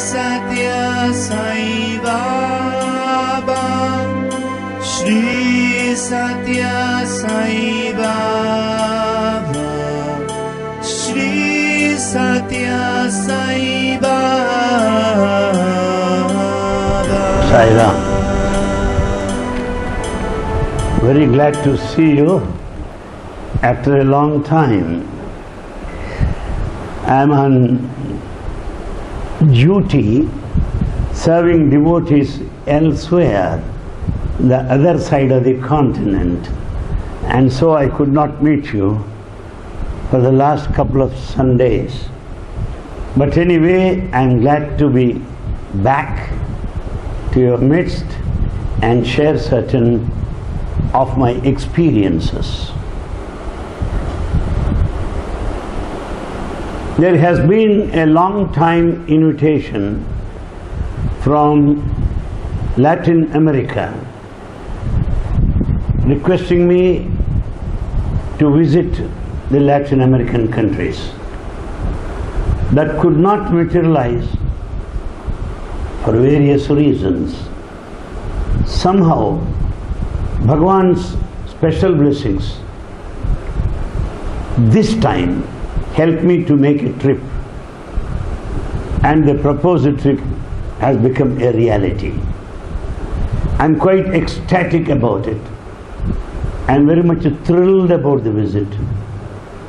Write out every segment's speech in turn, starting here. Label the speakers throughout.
Speaker 1: Satya Sai Baba, Shri Satya Sai Baba, Shri Satya Sai Baba.
Speaker 2: Sai Ram. Very glad to see you after a long time. I am on duty serving devotees elsewhere, the other side of the continent, and so I could not meet you for the last couple of Sundays. But anyway, I am glad to be back to your midst and share certain of my experiences. There has been a long time invitation from Latin America requesting me to visit the Latin American countries. That could not materialize for various reasons. Somehow, Bhagwan's special blessings this time helped me to make a trip, and the proposed trip has become a reality. I'm quite ecstatic about it. I'm very much thrilled about the visit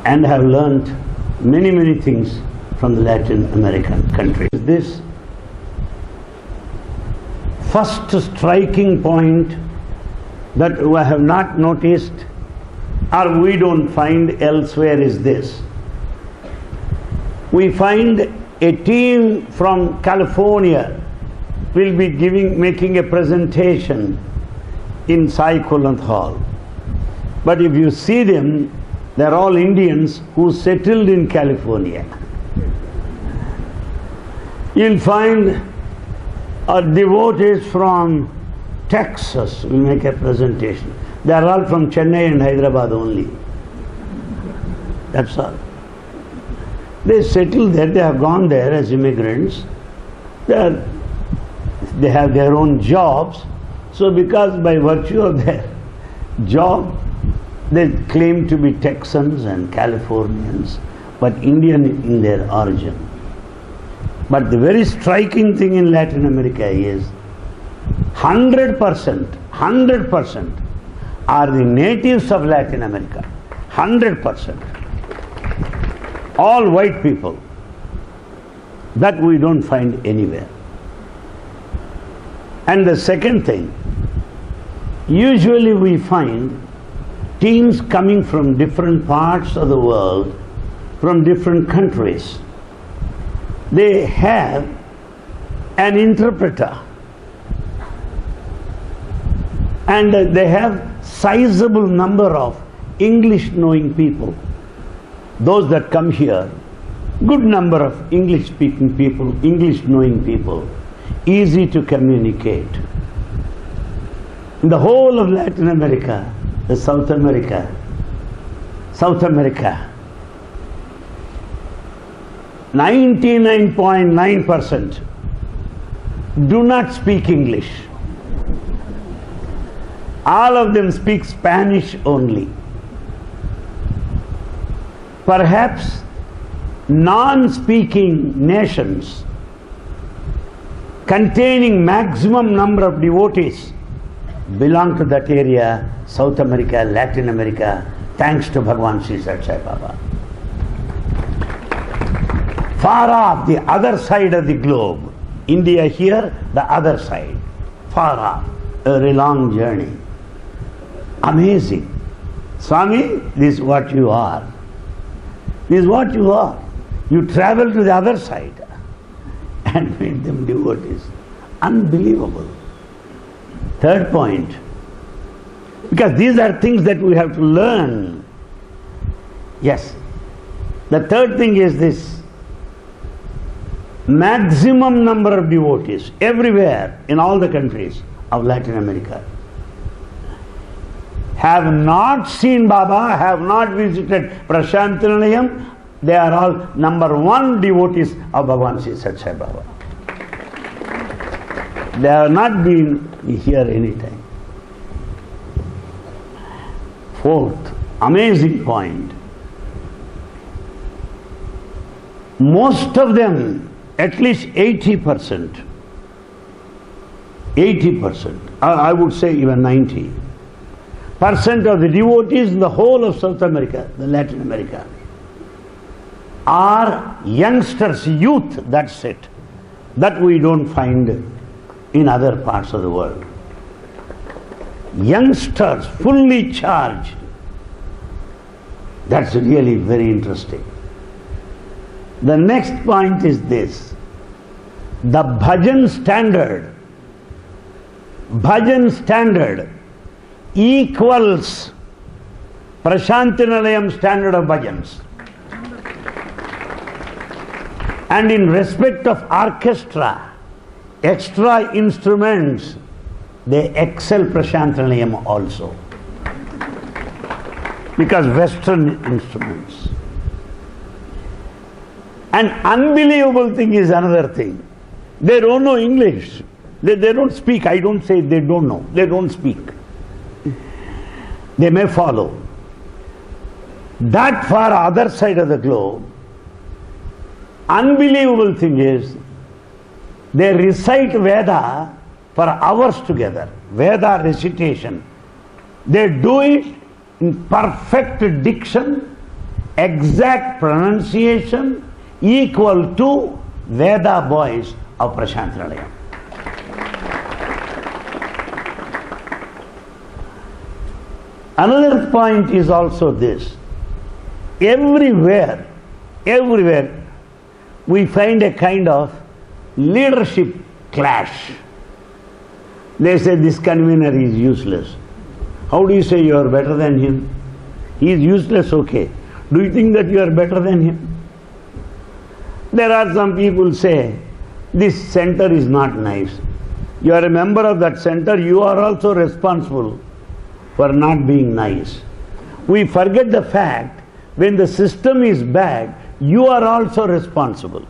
Speaker 2: and have learned many things from the Latin American countries. This first striking point that we have not noticed or we don't find elsewhere is this. We find a team from California will be making a presentation in Sai Kulant Hall. But if you see them, they're all Indians who settled in California. You'll find devotees from Texas will make a presentation. They are all from Chennai and Hyderabad only. That's all. They settled there, they have gone there as immigrants. They have their own jobs. So because by virtue of their job, they claim to be Texans and Californians, but Indian in their origin. But the very striking thing in Latin America is 100% are the natives of Latin America. 100%. All white people. That we don't find anywhere. And the second thing, usually we find teams coming from different parts of the world, from different countries. They have an interpreter and they have sizable number of English knowing people. Those that come here, good number of English speaking people, English knowing people, easy to communicate. In the whole of Latin America, the South America, 99.9% do not speak English. All of them speak Spanish only. Perhaps non-speaking nations containing maximum number of devotees belong to that area, South America, Latin America, thanks to Bhagwan Sri Sathya Sai Baba. Far off, the other side of the globe, India here, the other side, far off, a very long journey. Amazing. Swami, this is what you are. This is what you are. You travel to the other side and make them devotees. Unbelievable. Third point, because these are things that we have to learn. Yes. The third thing is this. Maximum number of devotees everywhere in all the countries of Latin America have not seen Baba, have not visited Prashanti Nilayam. They are all number one devotees of Bhagwan Sri Sathya Sai Baba. They have not been here any time. Fourth, amazing point. Most of them, at least 80%, I would say even 90% of the devotees in the whole of South America, the Latin America, are youngsters, youth, that's it. That we don't find in other parts of the world. Youngsters, fully charged. That's really very interesting. The next point is this. The bhajan standard equals Prasanthi Nilayam standard of bhajans. And in respect of orchestra, extra instruments, they excel Prasanthi Nilayam also. Because Western instruments. An unbelievable thing is another thing. They don't know English. They don't speak. I don't say they don't know. They don't speak. They may follow. That far other side of the globe, unbelievable thing is, they recite Veda for hours together. Veda recitation. They do it in perfect diction, exact pronunciation, equal to Veda boys of Prasanthi Nilayam. Another point is also this. Everywhere, we find a kind of leadership clash. They say this convener is useless. How do you say you are better than him? He is useless, okay. Do you think that you are better than him? There are some people say, this center is not nice. You are a member of that center, you are also responsible for not being nice. We forget the fact, when the system is bad, you are also responsible.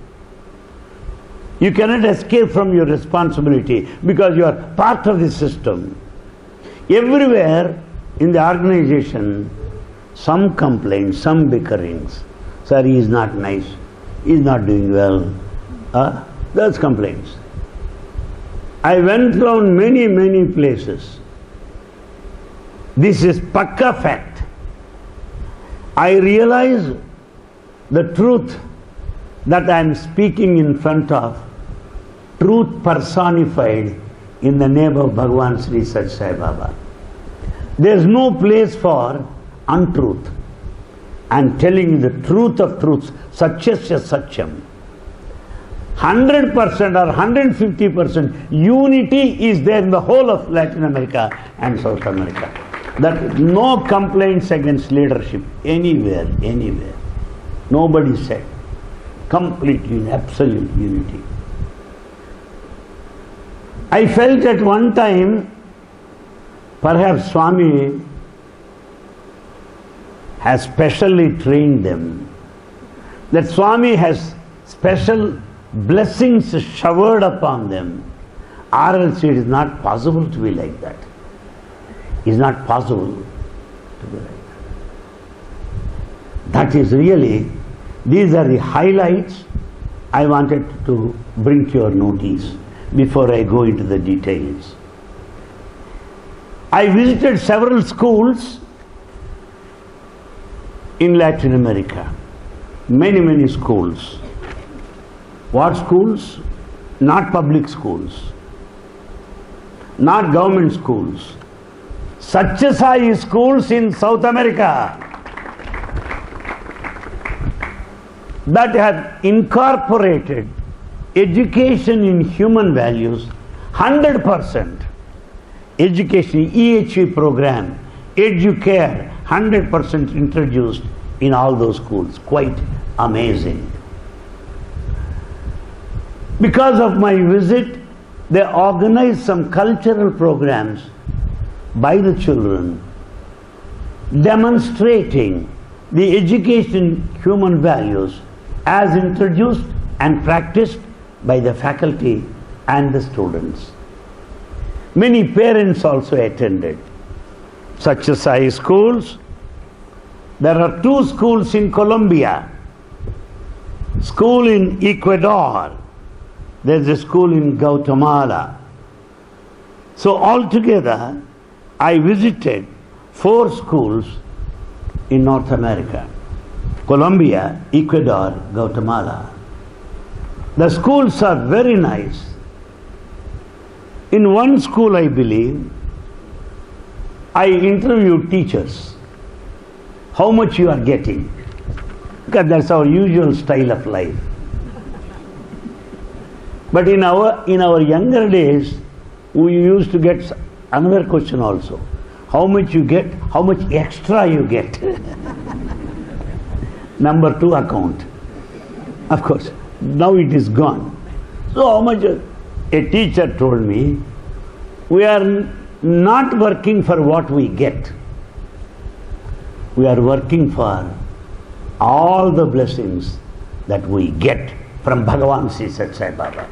Speaker 2: You cannot escape from your responsibility because you are part of the system. Everywhere in the organization, some complaints, some bickerings. Sir, he is not nice. He is not doing well. Those complaints. I went around many places. This is pakka fact. I realize the truth that I am speaking in front of, truth personified in the name of Bhagavan Sri Sathya Sai Baba. There is no place for untruth. I am telling you the truth of truths, Satyasya Satyam. 100% or 150% unity is there in the whole of Latin America and South America. That no complaints against leadership anywhere. Nobody said. Complete unity, absolute unity. I felt at one time, perhaps Swami has specially trained them. That Swami has special blessings showered upon them. Or else it is not possible to be like that. It is not possible to be like that. That is really, these are the highlights I wanted to bring to your notice before I go into the details. I visited several schools in Latin America. Many schools. What schools? Not public schools. Not government schools. Sathya Sai schools in South America that have incorporated education in human values, 100%. Education, EHV program, Educare, 100% introduced in all those schools. Quite amazing. Because of my visit, they organized some cultural programs by the children demonstrating the education human values as introduced and practiced by the faculty and the students. Many parents also attended. Satyasai schools. There are 2 schools in Colombia. School in Ecuador. There's a school in Guatemala. So altogether, I visited 4 schools in North America. Colombia, Ecuador, Guatemala. The schools are very nice. In one school, I believe, I interviewed teachers. How much you are getting? Because that's our usual style of life. But in our younger days, we used to get another question also. How much you get? How much extra you get? Number 2 account. Of course, now it is gone. So how much? A teacher told me, we are not working for what we get. We are working for all the blessings that we get from Bhagavan Sri Sathya Sai Baba.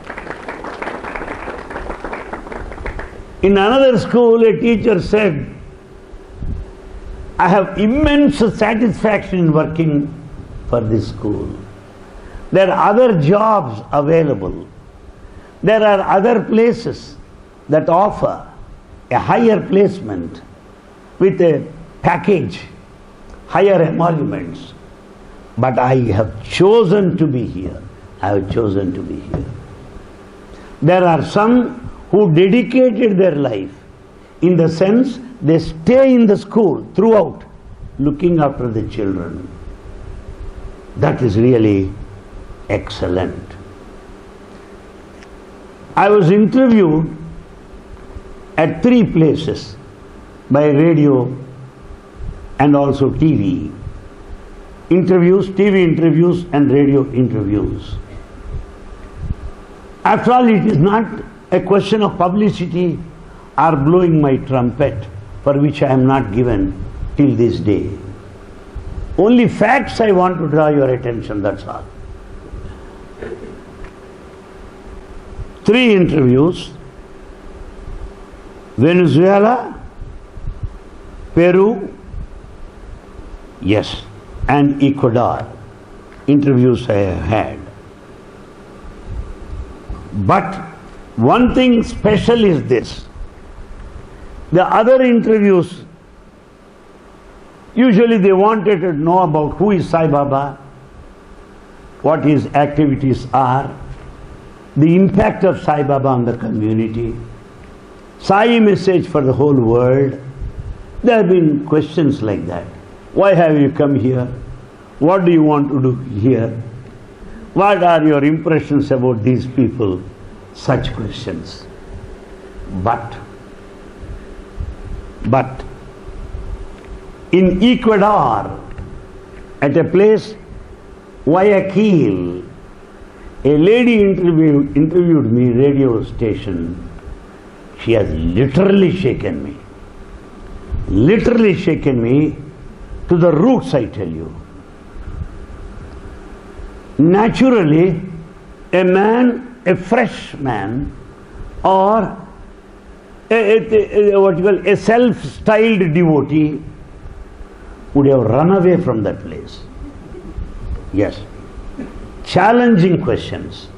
Speaker 2: In another school, a teacher said, I have immense satisfaction in working for this school. There are other jobs available. There are other places that offer a higher placement with a package, higher emoluments. But I have chosen to be here. I have chosen to be here. There are some who dedicated their life in the sense they stay in the school throughout, looking after the children. That is really excellent. I was interviewed at 3 places by radio and also TV. Interviews, TV interviews and radio interviews. After all, it is not a question of publicity or blowing my trumpet, for which I am not given till this day. Only facts I want to draw your attention, that's all. 3 interviews: Venezuela, Peru, yes, and Ecuador. Interviews I have had. But one thing special is this. The other interviews, usually they wanted to know about who is Sai Baba, what his activities are, the impact of Sai Baba on the community, Sai message for the whole world. There have been questions like that. Why have you come here? What do you want to do here? What are your impressions about these people? Such questions. But in Ecuador, at a place, Guayaquil, a lady interviewed me, radio station. She has literally shaken me. Literally shaken me to the roots, I tell you. Naturally, a man, a fresh man, or a self-styled devotee would have run away from that place. Yes. Challenging questions.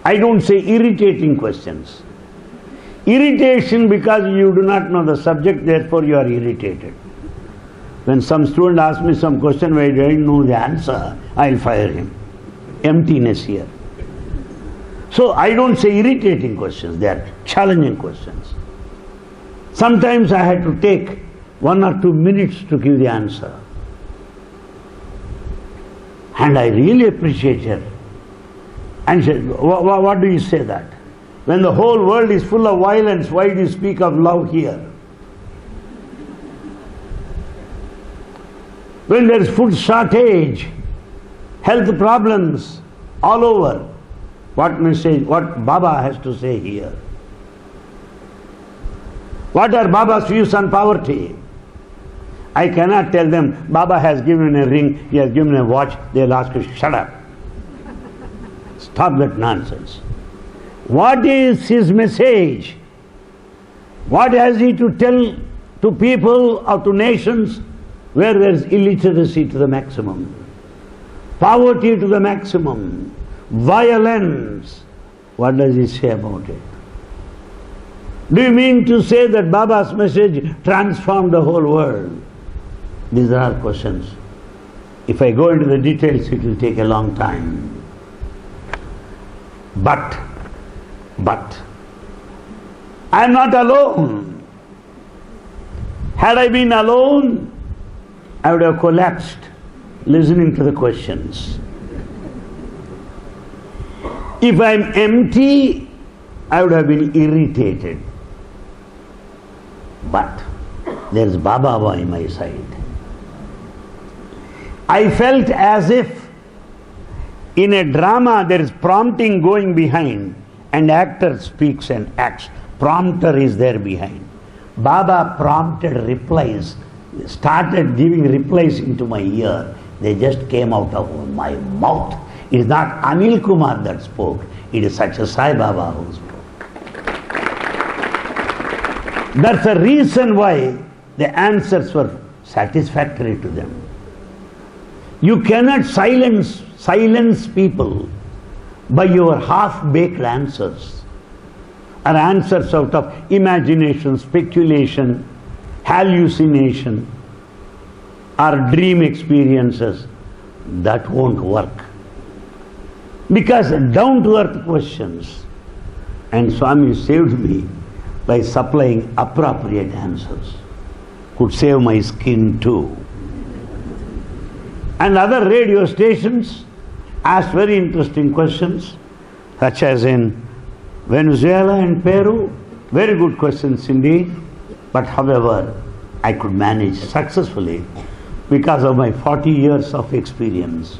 Speaker 2: I don't say irritating questions. Irritation because you do not know the subject, therefore you are irritated. When some student asks me some question where I don't know the answer, I'll fire him. Emptiness here. So I don't say irritating questions, they are challenging questions. Sometimes I had to take 1 or 2 minutes to give the answer. And I really appreciate her. And she said, what do you say that? When the whole world is full of violence, why do you speak of love here? When there is food shortage, health problems all over, what message, what Baba has to say here? What are Baba's views on poverty? I cannot tell them, Baba has given a ring, he has given a watch, they'll ask you, shut up. Stop that nonsense. What is his message? What has he to tell to people or to nations where there is illiteracy to the maximum, poverty to the maximum, violence? What does he say about it? Do you mean to say that Baba's message transformed the whole world? These are our questions. If I go into the details, it will take a long time. But, I am not alone. Had I been alone, I would have collapsed listening to the questions. If I am empty, I would have been irritated. But there is Baba by my side. I felt as if in a drama there is prompting going behind and actor speaks and acts. Prompter is there behind. Baba prompted replies, started giving replies into my ear. They just came out of my mouth. It is not Anil Kumar that spoke. It is Satya Sai Baba who spoke. That's the reason why the answers were satisfactory to them. You cannot silence people by your half-baked answers, or answers out of imagination, speculation, hallucination, or dream experiences. That won't work. Because down-to-earth questions, and Swami saved me by supplying appropriate answers, could save my skin too. And other radio stations asked very interesting questions, such as in Venezuela and Peru. Very good questions indeed. But however, I could manage successfully because of my 40 years of experience.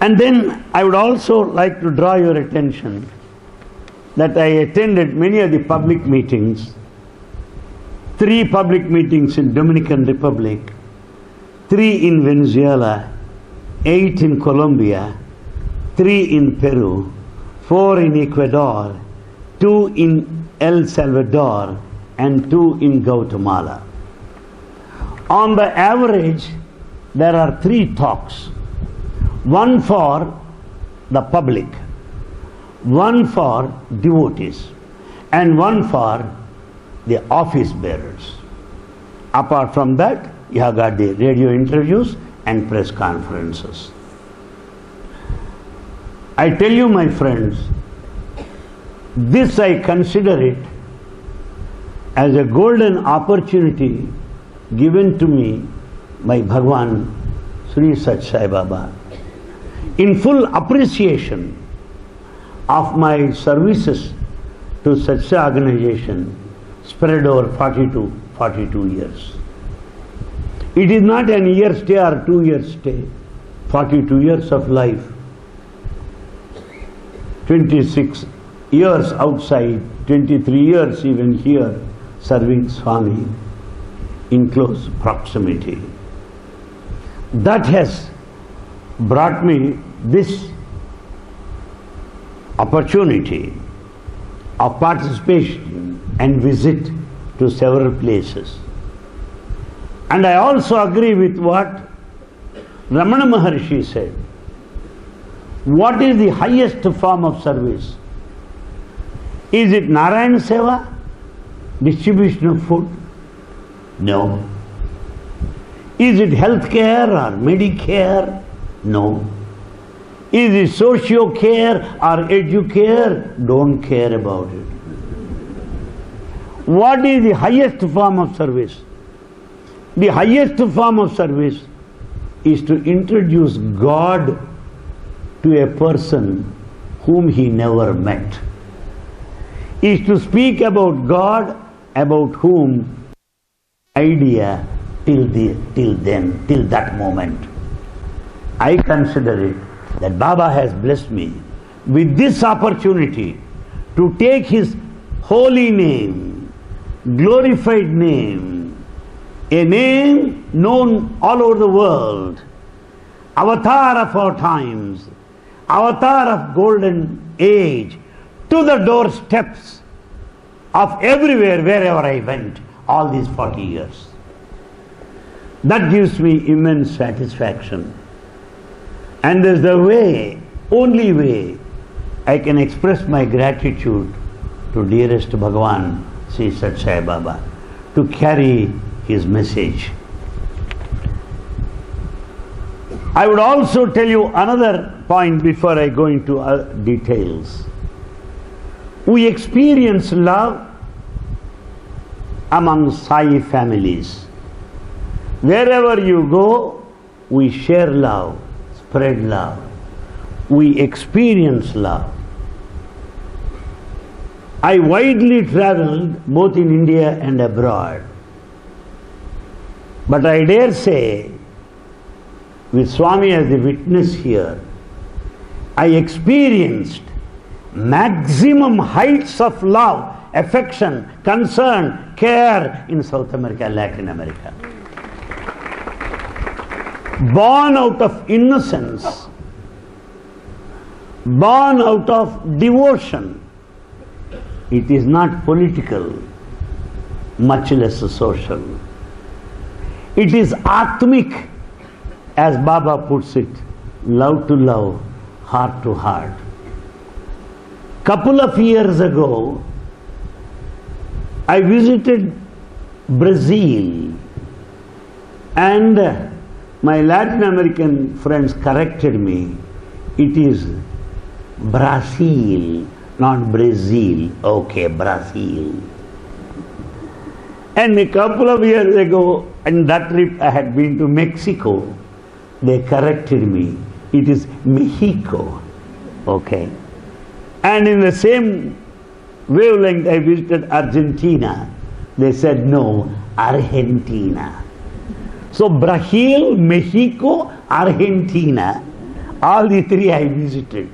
Speaker 2: And then I would also like to draw your attention that I attended many of the public meetings, 3 public meetings in Dominican Republic, 3 in Venezuela, 8 in Colombia, 3 in Peru, 4 in Ecuador, 2 in El Salvador, and 2 in Guatemala. On the average, there are 3 talks. One for the public, one for devotees, and one for the office bearers. Apart from that, you have got the radio interviews and press conferences. I tell you, my friends, this I consider it as a golden opportunity given to me by Bhagwan Sri Satya Sai Baba, in full appreciation of my services to Satya organization spread over 42 years. It is not an year stay or 2 years stay. 42 years of life. 26 years outside, 23 years even here, serving Swami in close proximity. That has brought me this opportunity of participation and visit to several places. And I also agree with what Ramana Maharshi said. What is the highest form of service? Is it Narayana Seva? Distribution of food? No. Is it health care or Medicare? No. Is it socio-care or edu-care? Don't care about it. What is the highest form of service? The highest form of service is to introduce God to a person whom he never met. Is to speak about God, about whom idea till that moment. I consider it that Baba has blessed me with this opportunity to take his holy name, glorified name, a name known all over the world, avatar of our times, avatar of golden age, to the doorsteps of everywhere, wherever I went, all these 40 years. That gives me immense satisfaction. And there's the way, only way, I can express my gratitude to dearest Bhagavan, Sri Sathya Sai Baba, to carry his message. I would also tell you another point before I go into details. We experience love among Sai families. Wherever you go, we share love, spread love. We experience love. I widely traveled both in India and abroad. But I dare say, with Swami as the witness here, I experienced maximum heights of love, affection, concern, care in South America, Latin America. Born out of innocence, born out of devotion. It is not political, much less social. It is atmic, as Baba puts it, love to love, heart to heart. Couple of years ago, I visited Brazil, and my Latin American friends corrected me. It is Brazil, not Brazil. Okay, Brazil. And a couple of years ago, in that trip I had been to Mexico, they corrected me. It is Mexico. Okay. And in the same wavelength I visited Argentina. They said no, Argentina. So Brazil, Mexico, Argentina, all the three I visited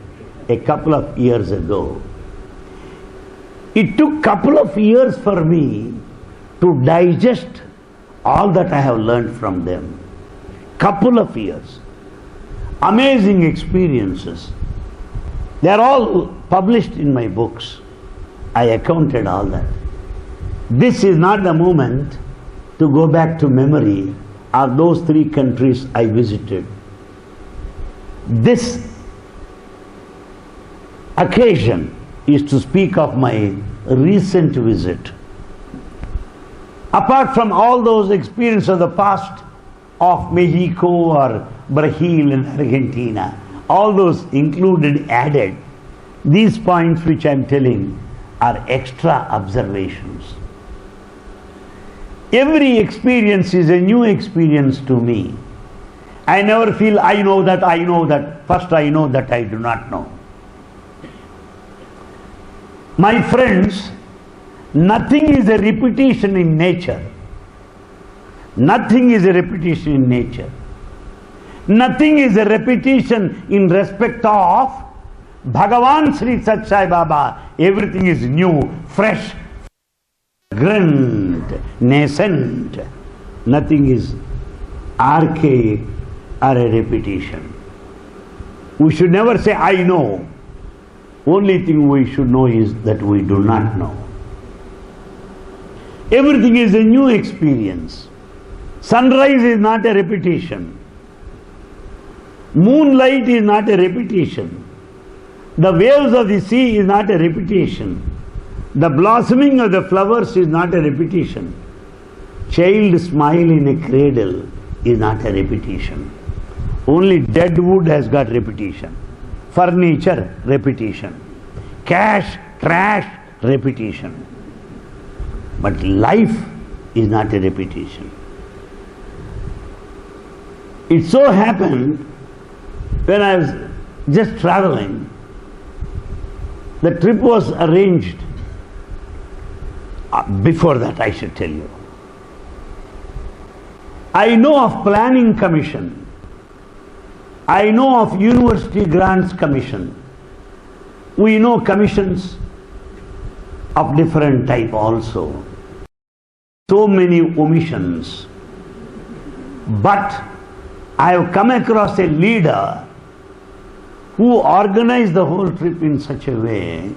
Speaker 2: a couple of years ago. It took couple of years for me to digest all that I have learned from them. Couple of years. Amazing experiences. They are all published in my books. I accounted all that. This is not the moment to go back to memory of those three countries I visited. This occasion is to speak of my recent visit. Apart from all those experiences of the past of Mexico or Brazil and Argentina, all those included, added, these points which I am telling are extra observations. Every experience is a new experience to me. I never feel I know that, first I know that I do not know. My friends, nothing is a repetition in nature. Nothing is a repetition in nature. Nothing is a repetition in respect of Bhagavan Sri Sathya Sai Baba. Everything is new, fresh, grand, nascent. Nothing is archaic or a repetition. We should never say, I know. Only thing we should know is that we do not know. Everything is a new experience. Sunrise is not a repetition. Moonlight is not a repetition. The waves of the sea is not a repetition. The blossoming of the flowers is not a repetition. Child smile in a cradle is not a repetition. Only dead wood has got repetition. Furniture, repetition. Cash, trash, repetition. But life is not a repetition. It so happened, when I was just traveling, the trip was arranged. Before that, I should tell you. I know of Planning Commission. I know of University Grants Commission. We know commissions of different type also. So many omissions. But I have come across a leader who organized the whole trip in such a way.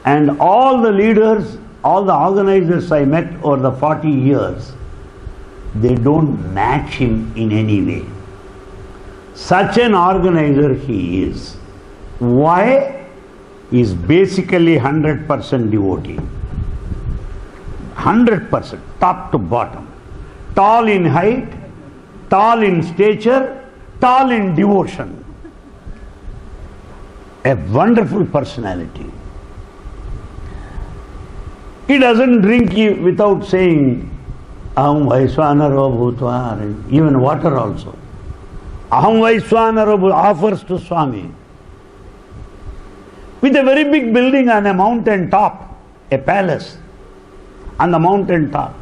Speaker 2: And all the leaders, all the organizers I met over the 40 years, they don't match him in any way. Such an organizer he is. Why? He is basically 100% devotee. 100%, top to bottom. Tall in height, tall in stature, tall in devotion. A wonderful personality. He doesn't drink without saying, Aham Vaiswanaro Bhutva, even water also. Aham Vaiswanaro offers to Swami. With a very big building on a mountain top, a palace on the mountain top.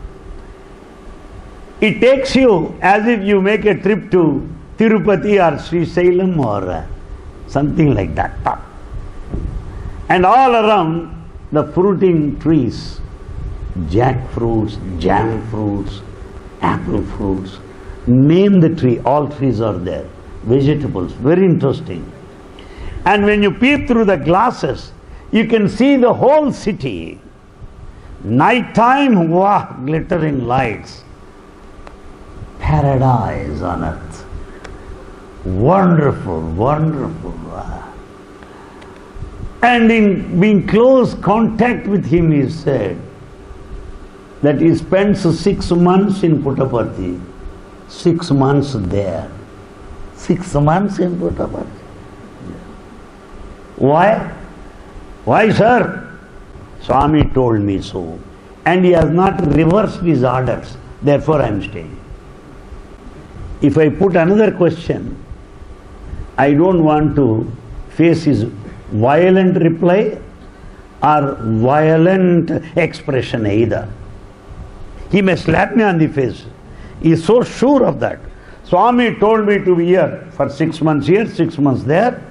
Speaker 2: It takes you as if you make a trip to Tirupati or Sri Salem or something like that top. And all around the fruiting trees, jackfruits, jam fruits, apple fruits. Name the tree, all trees are there. Vegetables, very interesting. And when you peep through the glasses, you can see the whole city. Nighttime, wow, glittering lights. Paradise on earth. Wonderful, wonderful. And in being close contact with him, he said that he spends 6 months in Puttaparthi, 6 months there. 6 months in Puttaparthi. Why? Why, sir? Swami told me so. And he has not reversed his orders. Therefore I am staying. If I put another question, I don't want to face his violent reply or violent expression either. He may slap me on the face. He is so sure of that. Swami told me to be here for 6 months here, 6 months there,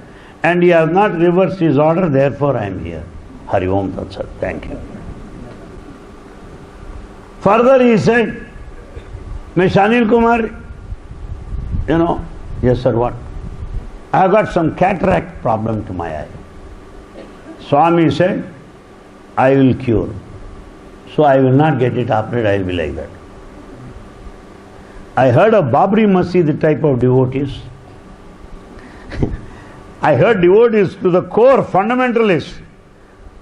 Speaker 2: and he has not reversed his order, therefore I am here. Hari Om Tat Sat. Thank you. Further he said, Mr. Anil Kumar, yes sir, what? I have got some cataract problem to my eye. Swami said, I will cure. So I will not get it operated, I will be like that. I heard of Babri Masjid type of devotees. I heard devotees to the core fundamentalists.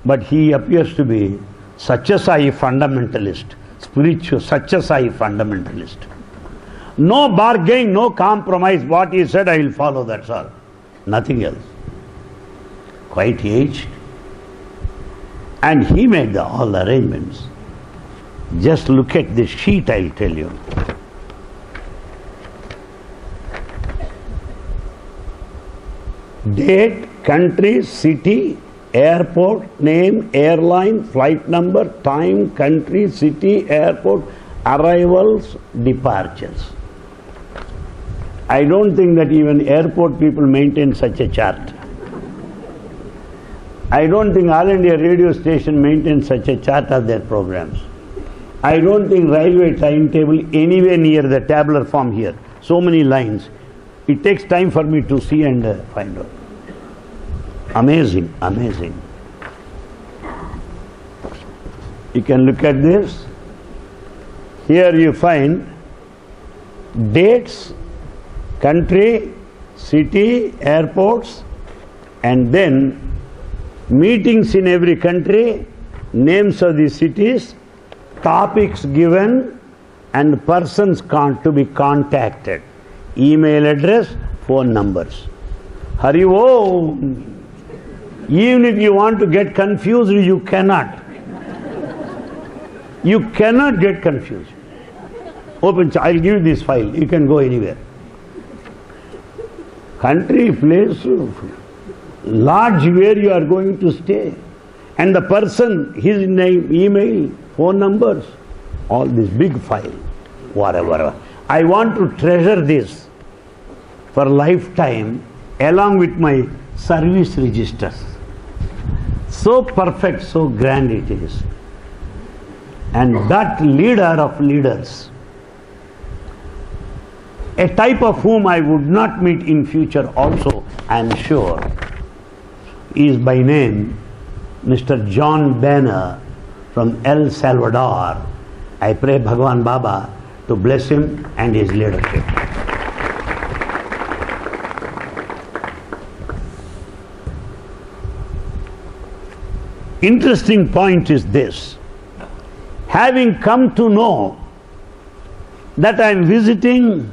Speaker 2: But he appears to be Satya Sai fundamentalist, spiritual Satya Sai fundamentalist. No bargain, no compromise. What he said, I will follow, that's all. Nothing else. Quite aged. And he made all the arrangements. Just look at this sheet, I will tell you. Date, country, city, airport, name, airline, flight number, time, country, city, airport, arrivals, departures. I don't think that even airport people maintain such a chart. I don't think All India radio station maintains such a chart of their programs. I don't think railway timetable anywhere near the tabular form here. So many lines. It takes time for me to see and find out. Amazing, amazing. You can look at this. Here you find dates, country, city, airports, and then meetings in every country, names of the cities, topics given, and persons to be contacted. Email address, phone numbers. Hari Om. Even if you want to get confused, you cannot. You cannot get confused. Open, I'll give you this file. You can go anywhere. Country, place, lodge where you are going to stay. And the person, his name, email, phone numbers, all this big file, whatever. I want to treasure this for lifetime along with my service registers. So perfect, so grand it is. And that leader of leaders, a type of whom I would not meet in future also, I am sure, is by name Mr. John Banner from El Salvador. I pray Bhagavan Baba to bless him and his leadership. Interesting point is this. Having come to know that I am visiting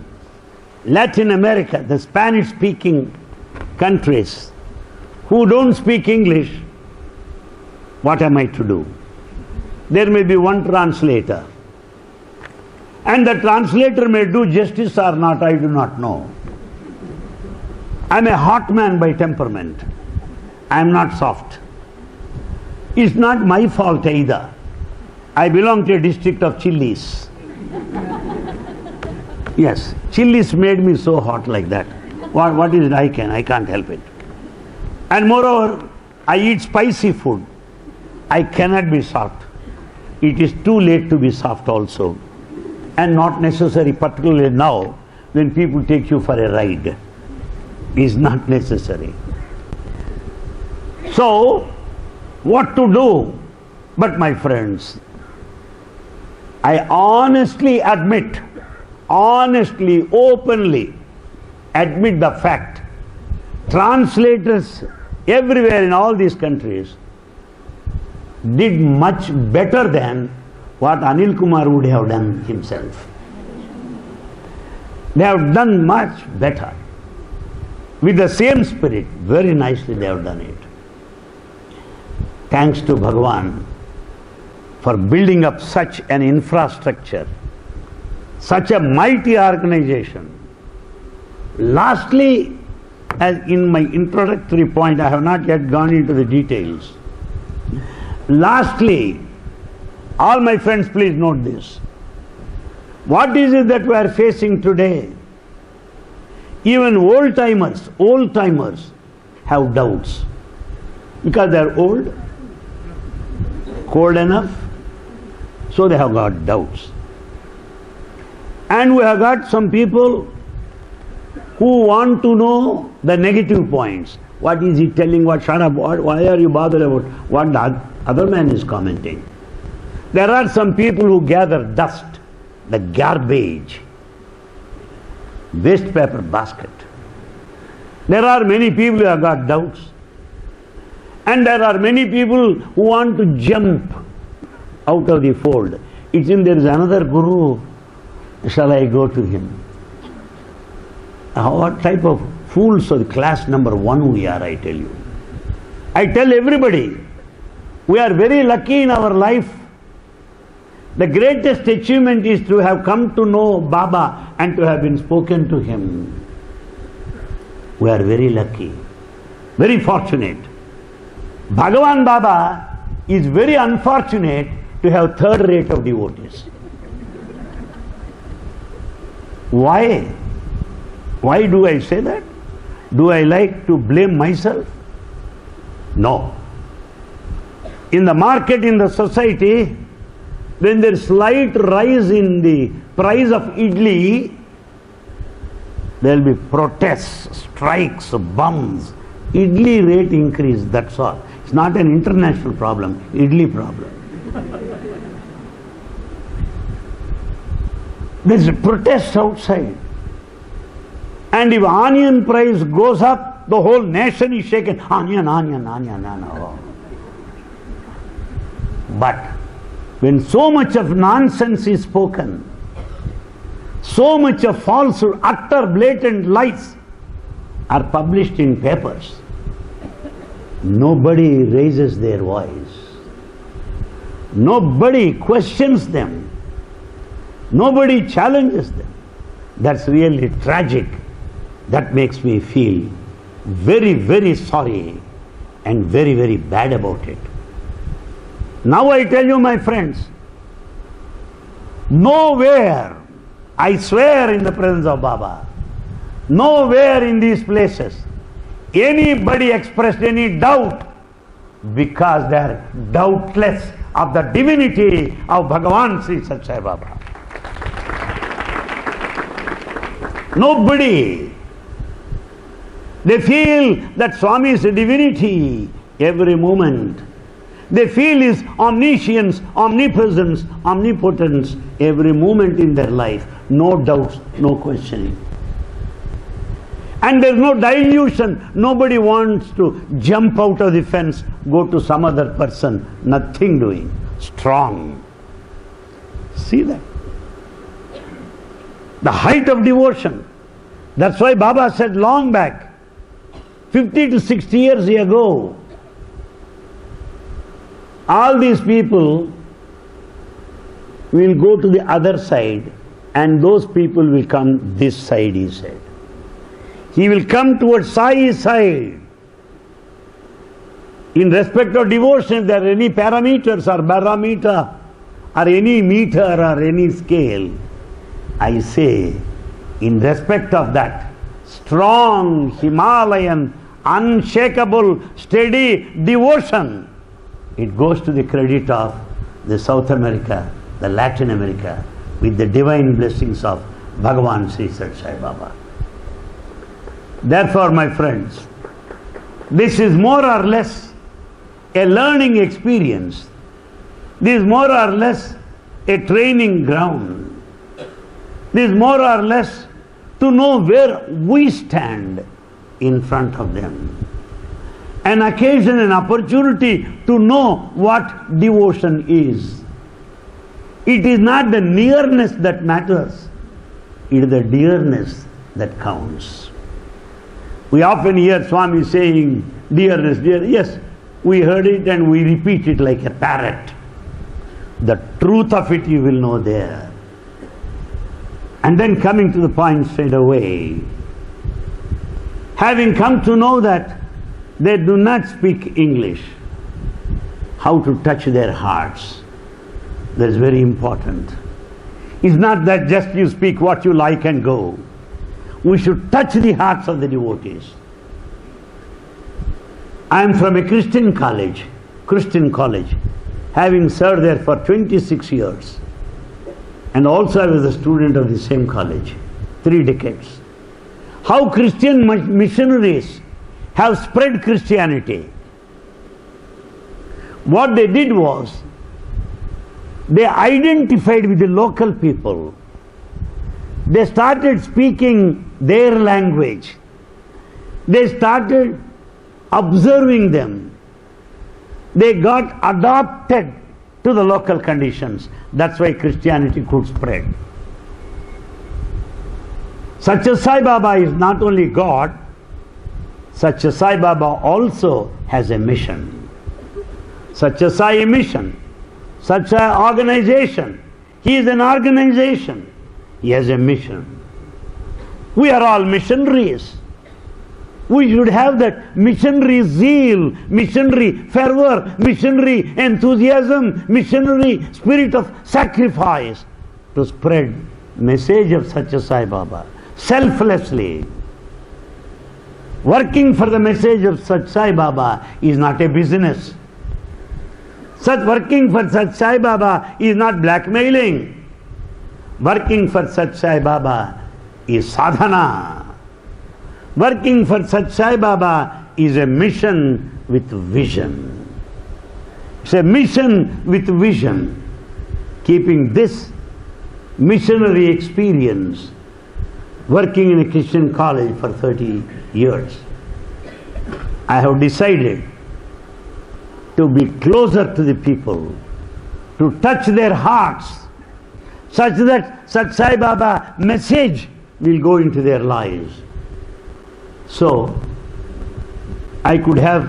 Speaker 2: Latin America, the Spanish-speaking countries who don't speak English, what am I to do? There may be one translator. And the translator may do justice or not, I do not know. I'm a hot man by temperament. I'm not soft. It's not my fault either. I belong to a district of chilies. Yes, chilies made me so hot like that. What is it I can't help it. And moreover, I eat spicy food. I cannot be soft. It is too late to be soft also. And not necessary, particularly now, when people take you for a ride. Is not necessary. So, what to do? But my friends, I honestly admit, honestly, openly admit the fact, translators everywhere in all these countries did much better than what Anil Kumar would have done himself. They have done much better. With the same spirit, very nicely they have done it. Thanks to Bhagavan for building up such an infrastructure, such a mighty organization. Lastly, as in my introductory point, I have not yet gone into the details. Lastly, all my friends, please note this. What is it that we are facing today? Even old-timers have doubts. Because they are old, cold enough, so they have got doubts. And we have got some people who want to know the negative points. What is he telling? What? Shut up. Why are you bothered about what the other man is commenting? There are some people who gather dust, the garbage, waste paper basket. There are many people who have got doubts. And there are many people who want to jump out of the fold. It seems there is another guru. Shall I go to him? What type of fools of class number 1 we are, I tell you. I tell everybody, we are very lucky in our life. The greatest achievement is to have come to know Baba and to have been spoken to him. We are very lucky, very fortunate. Bhagavan Baba is very unfortunate to have third rate of devotees. Why? Why do I say that? Do I like to blame myself? No. In the market, in the society, when there is slight rise in the price of idli, there will be protests, strikes, bums. Idli rate increase, that's all. It's not an international problem, idli problem. There is a protest outside. And if onion price goes up, the whole nation is shaken. Onion. But when so much of nonsense is spoken, so much of falsehood, utter blatant lies are published in papers, nobody raises their voice. Nobody questions them. Nobody challenges them. That's really tragic. That makes me feel very, very sorry and very, very bad about it. Now I tell you, my friends, nowhere, I swear in the presence of Baba, nowhere in these places anybody expressed any doubt, because they are doubtless of the divinity of Bhagavan Sri Sathya Sai Baba. Nobody. They feel that Swami is a divinity every moment. They feel His omniscience, omnipresence, omnipotence every moment in their life. No doubts, no questioning. And there's no dilution. Nobody wants to jump out of the fence, go to some other person. Nothing doing. Strong. See that? The height of devotion. That's why Baba said long back, 50 to 60 years ago, all these people will go to the other side and those people will come this side, he said. He will come towards Sai's side. In respect of devotion, if there are any parameters or barometer or any meter or any scale, I say, in respect of that strong, Himalayan, unshakable, steady devotion, it goes to the credit of the South America, the Latin America, with the divine blessings of Bhagavan Sri Sathya Sai Baba. Therefore, my friends, this is more or less a learning experience. This is more or less a training ground. This is more or less to know where we stand in front of them. An occasion, an opportunity to know what devotion is. It is not the nearness that matters. It is the dearness that counts. We often hear Swami saying, dearness, dear. Yes, we heard it and we repeat it like a parrot. The truth of it you will know there. And then coming to the point straight away, having come to know that they do not speak English, how to touch their hearts, that's very important. It's not that just you speak what you like and go. We should touch the hearts of the devotees. I am from a Christian college, having served there for 26 years. And also I was a student of the same college, 3 decades. How Christian missionaries have spread Christianity. What they did was, they identified with the local people. They started speaking their language. They started observing them. They got adopted to the local conditions. That's why Christianity could spread. Sathya Sai Baba is not only God, Sathya Sai Baba also has a mission. Sathya Sai mission, Sathya organization. He is an organization. He has a mission. We are all missionaries. We should have that missionary zeal, missionary fervor, missionary enthusiasm, missionary spirit of sacrifice to spread message of Sathya Sai Baba selflessly. Working for the message of Sathya Sai Baba is not a business. Working for Sathya Sai Baba is not blackmailing. Working for Sathya Sai Baba is sadhana. Working for Sathya Sai Baba is a mission with vision. It's a mission with vision. Keeping this missionary experience, working in a Christian college for 30 years, I have decided to be closer to the people, to touch their hearts, such that Sathya Sai Baba message will go into their lives. So, I could have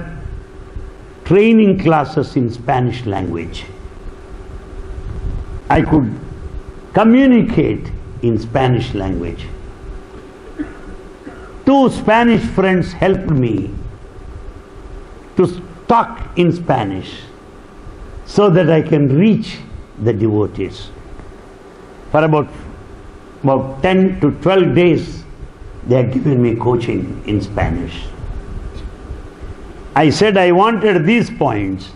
Speaker 2: training classes in Spanish language. I could communicate in Spanish language. 2 Spanish friends helped me to talk in Spanish so that I can reach the devotees. For about 10 to 12 days, they have given me coaching in Spanish. I said I wanted these points,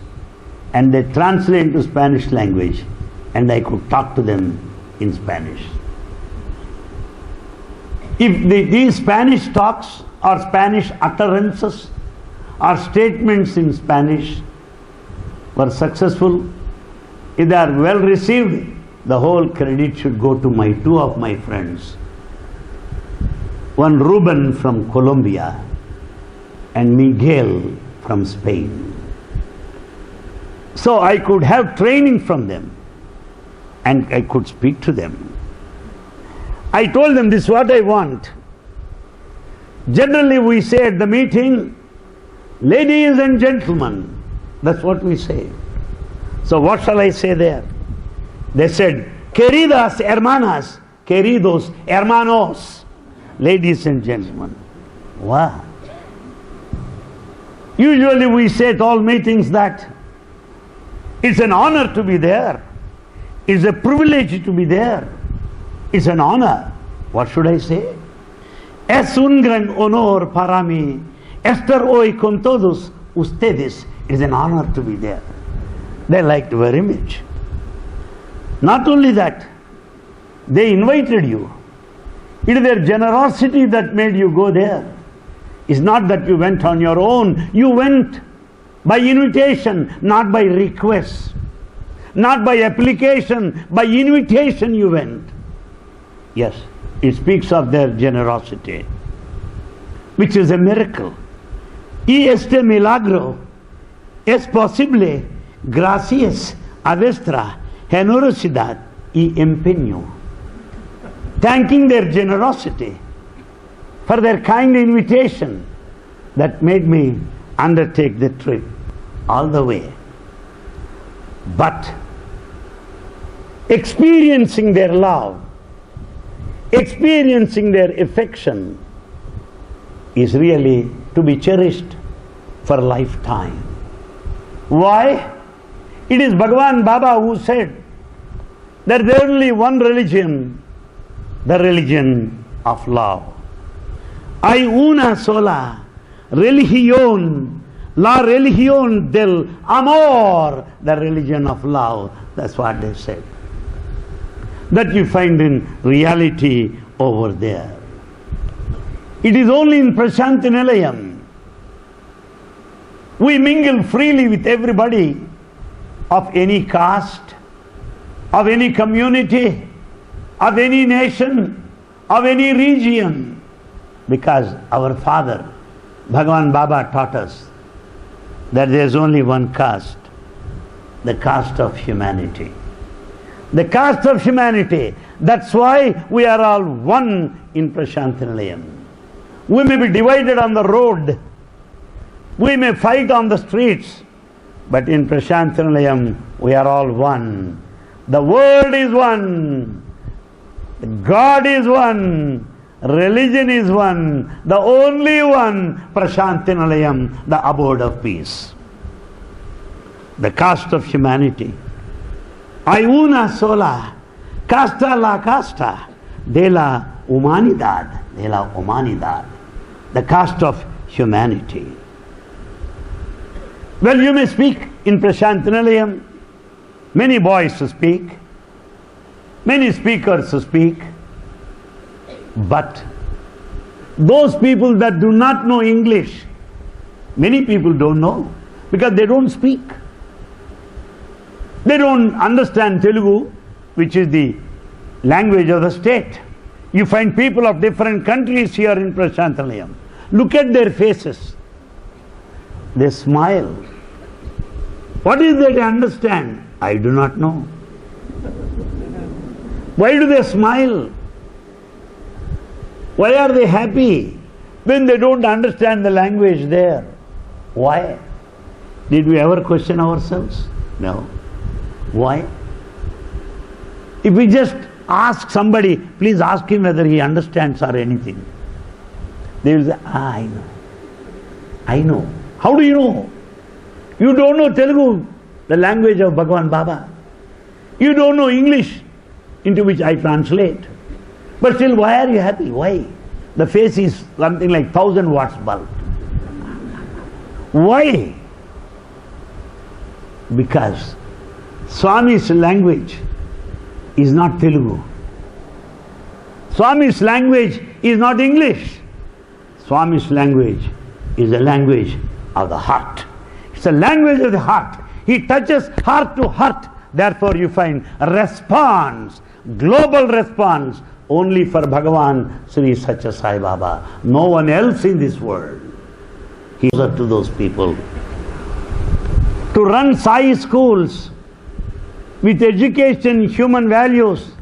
Speaker 2: and they translate into Spanish language, and I could talk to them in Spanish. If these Spanish talks or Spanish utterances or statements in Spanish were successful, if they are well received, the whole credit should go to my two of my friends. One Ruben from Colombia and Miguel from Spain. So I could have training from them and I could speak to them. I told them, this is what I want. Generally we say at the meeting, ladies and gentlemen, that's what we say. So what shall I say there? They said, queridas hermanas, queridos hermanos, ladies and gentlemen. Wow. Usually we say at all meetings that it's an honor to be there. It's a privilege to be there. It's an honor. What should I say? Es un gran honor para mí estar hoy con todos ustedes. It's an honor to be there. They liked very much. Not only that, they invited you. It is their generosity that made you go there. It's not that you went on your own. You went by invitation, not by request. Not by application, by invitation you went. Yes, it speaks of their generosity, which is a miracle. Y este milagro es posible gracias a vuestra generosidad y empeño. Thanking their generosity for their kind invitation that made me undertake the trip all the way. But experiencing their love, experiencing their affection is really to be cherished for a lifetime. Why? It is Bhagavan Baba who said that there is only one religion, the religion of love. Hay una sola religión, la religión del amor, the religion of love. That's what they said. That you find in reality over there. It is only in Prasanthi Nilayam. We mingle freely with everybody of any caste, of any community, of any nation, of any region, because our father, Bhagavan Baba, taught us that there is only one caste, the caste of humanity. The caste of humanity. That's why we are all one in Prasanthi Nilayam. We may be divided on the road, we may fight on the streets, but in Prasanthi Nilayam we are all one. The world is one, God is one, religion is one, the only one, Prasanthi Nilayam, the abode of peace. The caste of humanity. Hay una sola casta, la casta de la humanidad, de la humanidad, the caste of humanity. Well, you may speak in Prasanthi Nilayam, many boys to speak, many speakers to speak, but those people that do not know English, many people don't know because they don't speak. They don't understand Telugu, which is the language of the state. You find people of different countries here in Prasanthi Nilayam. Look at their faces. They smile. What is that they understand? I do not know. Why do they smile? Why are they happy when they don't understand the language there? Why? Did we ever question ourselves? No. Why? If we just ask somebody, please ask him whether he understands or anything, they will say, I know. I know. How do you know? You don't know Telugu, the language of Bhagavan Baba. You don't know English, into which I translate. But still, why are you happy? Why? The face is something like 1000 watts bulb. Why? Because Swami's language is not Telugu. Swami's language is not English. Swami's language is a language of the heart. It's a language of the heart. He touches heart to heart. Therefore you find response, global response, only for Bhagavan Sri Satya Sai Baba. No one else in this world. He is up to those people. To run Sai schools with education, human values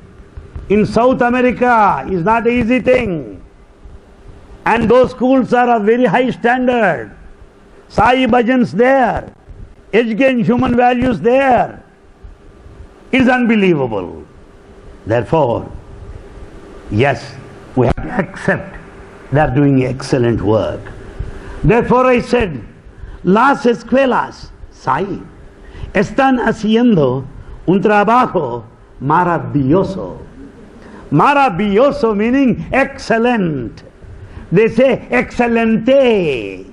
Speaker 2: in South America is not an easy thing. And those schools are of very high standard. Sai bhajans there, education, human values there. It is unbelievable. Therefore, yes, we have to accept they are doing excellent work. Therefore I said, las escuelas, Sai, están haciendo un trabajo maravilloso. Maravilloso meaning excellent. They say excelente.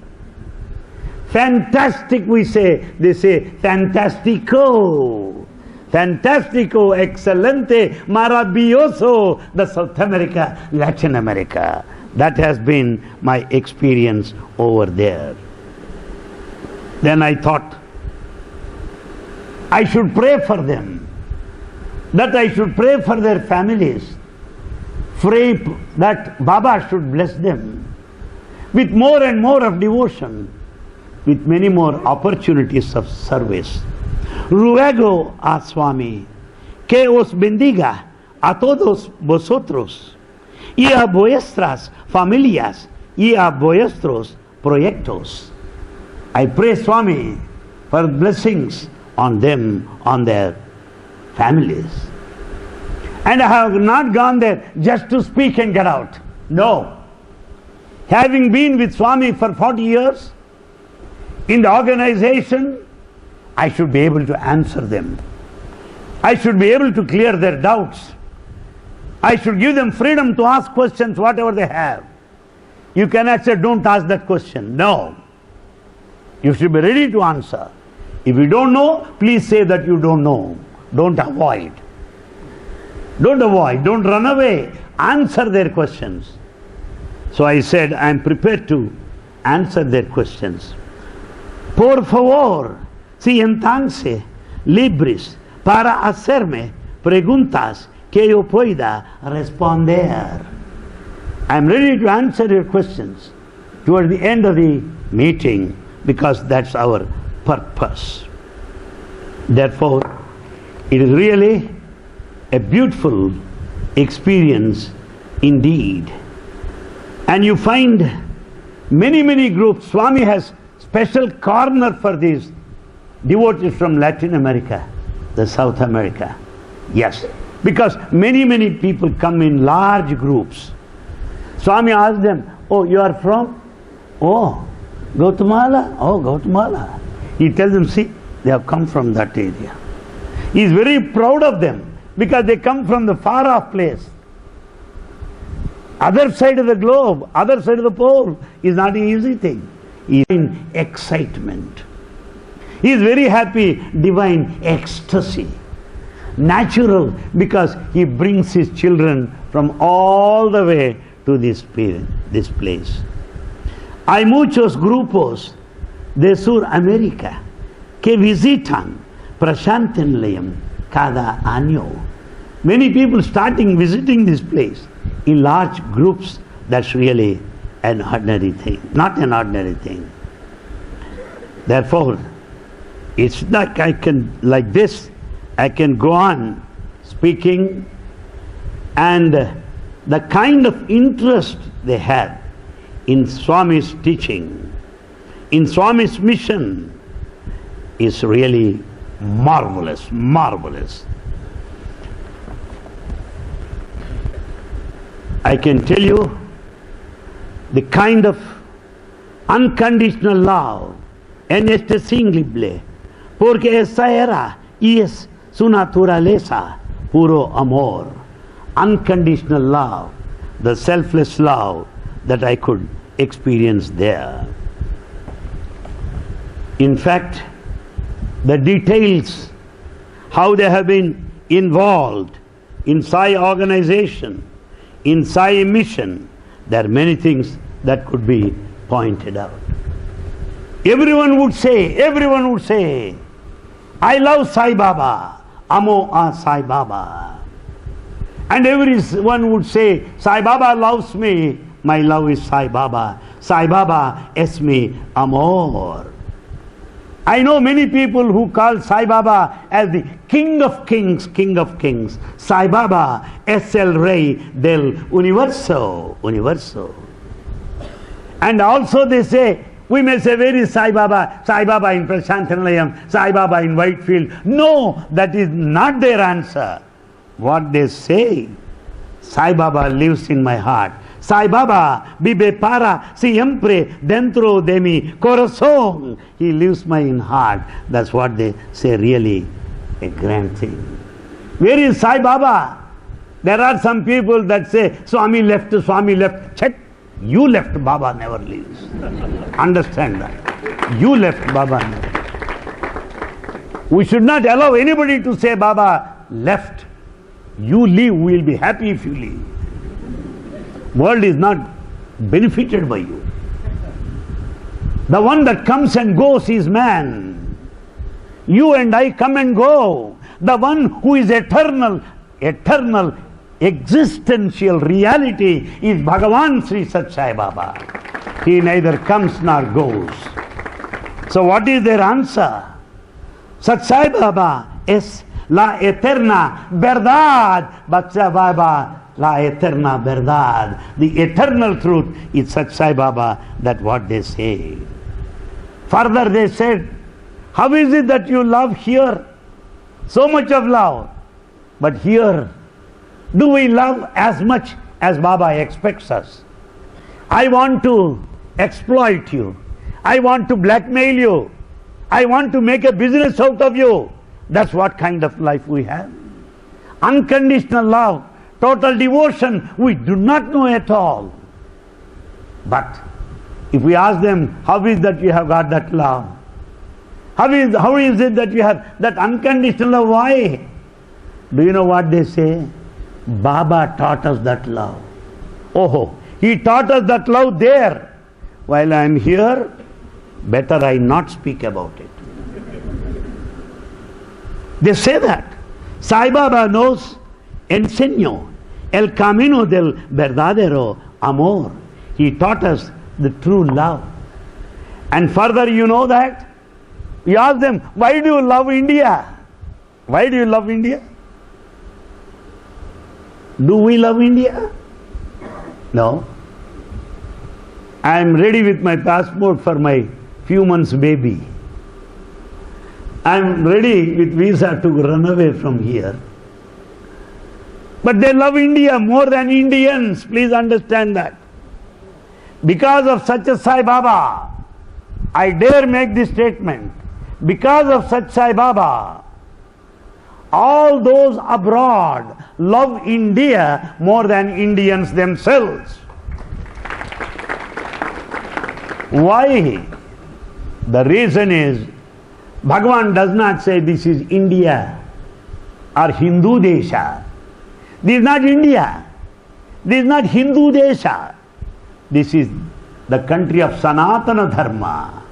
Speaker 2: Fantastic we say, they say fantastico. Fantastico, excelente, maravilloso, the South America, Latin America. That has been my experience over there. Then I thought, I should pray for them, that I should pray for their families, pray that Baba should bless them with more and more of devotion, with many more opportunities of service. Ruego a Swami que os bendiga a todos vosotros y a vuestras familias y a vuestros proyectos. I pray Swami for blessings on them, on their families. And I have not gone there just to speak and get out. No. Having been with Swami for 40 years, in the organization, I should be able to answer them. I should be able to clear their doubts. I should give them freedom to ask questions, whatever they have. You cannot say, don't ask that question. No. You should be ready to answer. If you don't know, please say that you don't know. Don't avoid. Don't avoid. Don't run away. Answer their questions. So I said, I am prepared to answer their questions. Por favor, siéntanse libres para hacerme preguntas que yo pueda responder. I am ready to answer your questions toward the end of the meeting because that's our purpose. Therefore, it is really a beautiful experience indeed. And you find many, many groups. Swami has special corner for these devotees from Latin America, the South America. Yes, because many, many people come in large groups. Swami asks them, oh, you are from? Oh, Guatemala? Oh, Guatemala. He tells them, see, they have come from that area. He is very proud of them because they come from the far off place. Other side of the globe, other side of the pole is not an easy thing. He is in excitement. He is very happy, divine ecstasy. Natural, because he brings his children from all the way to this place. Hay muchos grupos de Sudamérica que visitan Prashantinlayam cada año. Many people starting visiting this place in large groups. That's really an ordinary thing, not an ordinary thing. Therefore, it's like I can, like this, I can go on speaking, and the kind of interest they had in Swami's teaching, in Swami's mission, is really marvelous, marvelous. I can tell you the kind of unconditional love en este single, porque esa era y es su naturaleza, puro amor, unconditional love, the selfless love that I could experience there. In fact, the details, how they have been involved in Sai organization, in Sai mission, there are many things that could be pointed out. Everyone would say, I love Sai Baba. Amo a Sai Baba. And everyone would say, Sai Baba loves me. My love is Sai Baba. Sai Baba es mi amor. I know many people who call Sai Baba as the King of Kings, King of Kings. Sai Baba es el Rey del Universo, Universo. And also they say, we may say, where is Sai Baba? Sai Baba in Prashantanalayam, Sai Baba in Whitefield. No, that is not their answer. What they say, Sai Baba lives in my heart. Sai Baba vive para siempre dentro de mi corazón. He lives my in heart. That's what they say, really a grand thing. Where is Sai Baba? There are some people that say, Swami left, Swami left. Check. You left, Baba never leaves. Understand that. You left, Baba never. We should not allow anybody to say, Baba left. You leave, we will be happy if you leave. World is not benefited by you. The one that comes and goes is man. You and I come and go. The one who is eternal, eternal, existential reality is Bhagavan Sri Sat Sai Baba. He neither comes nor goes. So what is their answer? Sat Sai Baba es la eterna verdad. Sat Baba la eterna verdad. The eternal truth is Sat Sai Baba. That's what they say. Further they said, how is it that you love here? So much of love. But here, do we love as much as Baba expects us? I want to exploit you. I want to blackmail you. I want to make a business out of you. That's what kind of life we have. Unconditional love, total devotion, we do not know at all. But if we ask them, how is that you have got that love? How is it that you have that unconditional love? Why? Do you know what they say? Baba taught us that love. Oh, he taught us that love there. While I am here, better I not speak about it. They say that. Sai Baba nos enseñó el camino del verdadero amor. He taught us the true love. And further, you know that? We ask them, why do you love India? Why do you love India? Do we love India? No. I am ready with my passport for my few months baby. I am ready with visa to run away from here. But they love India more than Indians. Please understand that. Because of such a Sai Baba, I dare make this statement. Because of such Sai Baba, all those abroad love India more than Indians themselves. Why? The reason is, Bhagavan does not say this is India or Hindu Desha. This is not India. This is not Hindu Desha. This is the country of Sanatana Dharma.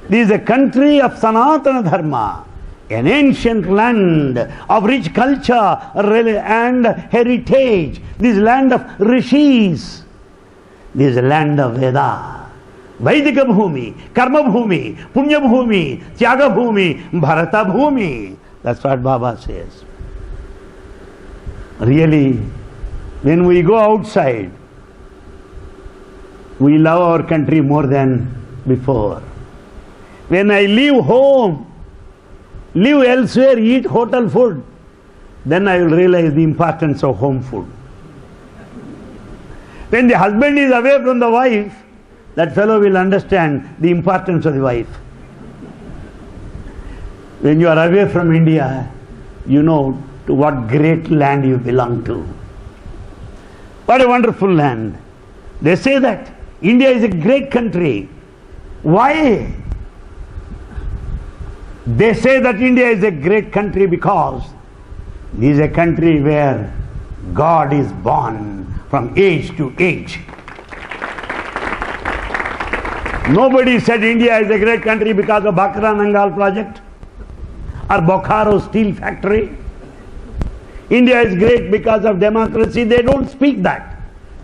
Speaker 2: This is a country of Sanatana Dharma. An ancient land of rich culture and heritage. This land of rishis. This is a land of Veda. Vaidika Bhumi, Karma Bhumi, Punya Bhumi, Tyaga Bhumi, Bharata Bhumi. That's what Baba says. Really, when we go outside, we love our country more than before. When I leave home, live elsewhere, eat hotel food, then I will realize the importance of home food. When the husband is away from the wife, that fellow will understand the importance of the wife. When you are away from India, you know to what great land you belong to. What a wonderful land. They say that India is a great country. Why? They say that India is a great country because this is a country where God is born from age to age. Nobody said India is a great country because of Bhakra Nangal project or Bokaro steel factory. India is great because of democracy. They don't speak that.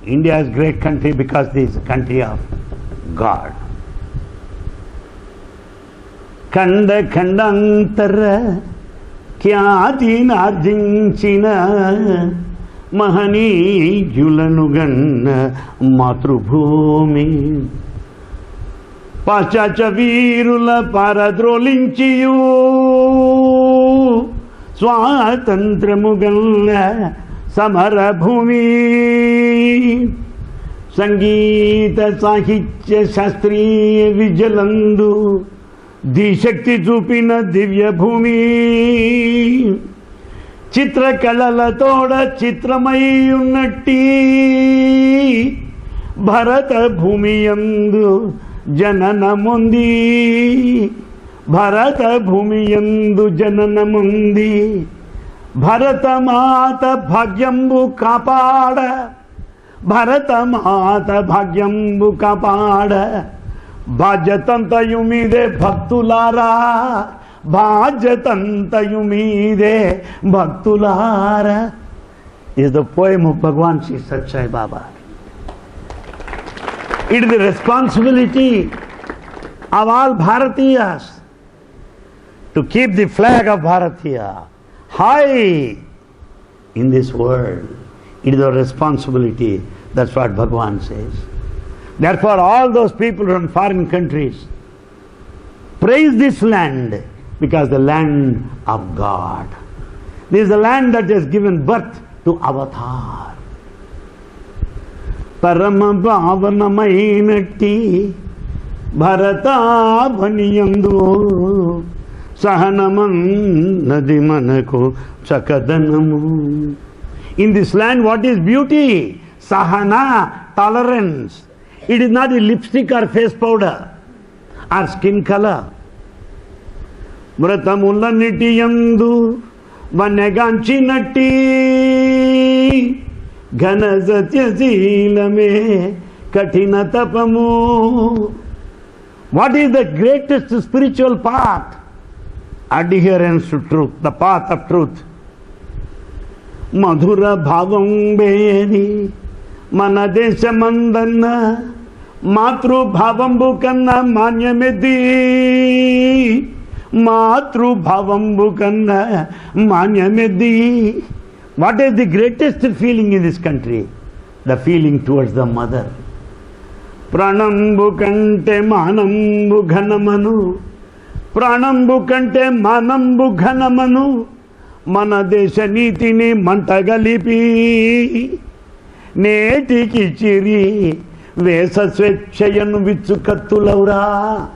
Speaker 2: India is great country because this is a country of God. Kanda Kandantara Kyati Narjinchina Mahani Yulanugan Matrubhumi Pachacha Virula Paradrolinchiyu Swatantramugan Samarabhumi Sangita Sahitya Shastriya Vijalandu Dishakti Chupina Divya Bhumi Chitrakalatoda Chitramayunati Bharata Bhumiyandu Jananamundi Bharata Bhumiyandu Jananamundi Bharata Mata Bhagyambu Kapada Bharata Mata Bhagyambu Kapada Bhajatantayumide Bhaktulara Bhajatantayumide Bhaktulara is the poem of Bhagwan Sri Sathya Sai Baba. It is the responsibility of all Bharatiyas to keep the flag of Bharatiya high in this world. It is our responsibility. That's what Bhagwan says. Therefore, all those people from foreign countries praise this land because the land of God. This is the land that has given birth to Avatar. Parama Bhavanamainati Bharata Bhaniyandu Sahanaman Nadimanako Chakadanamu. In this land, what is beauty? Sahana, tolerance. It is not a lipstick or face powder or skin color. Vratamula nitiyandu vaneganchi nati ghanasatya silame kathina tapamu. What is the greatest spiritual path? Adherence to truth, the path of truth. Madhura bhavam beri manadesha mandana matru bhavambu kanna manyamedi matru bhavambu kanna manyamedi. What is the greatest feeling in this country? The feeling towards the mother. Pranambu kante manambu ghanamanu Pranambu kante manambu ghanamanu Manadesha nitini mantagalipi Netiki chiri Vesa swechayanu vitsukatulaura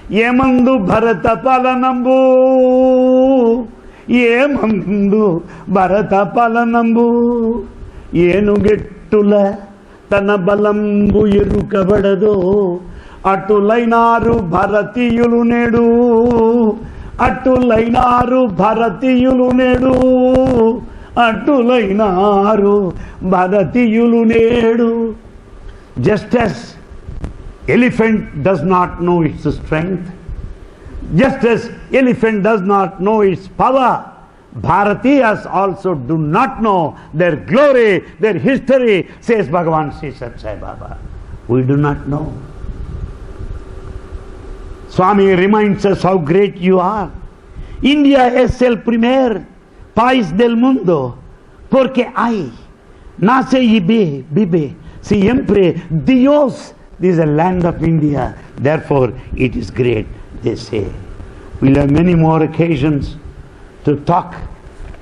Speaker 2: Yemandu bharata palanambu Yemandu bharata palanambu Yenugettula tana balambu irukabadado Atulainaru bharatiyulu nedu Atulainaru bharatiyulu nedu Atulainaru bharatiyulu nedu. Just as elephant does not know its strength, just as elephant does not know its power, Bharatiyas also do not know their glory, their history, says Bhagavan Sri Sathya Sai Baba. We do not know. Swami reminds us how great you are. India es el primer país del mundo porque hay, nace y vive siempre Dios. This is a land of India. Therefore, it is great, they say. We'll have many more occasions to talk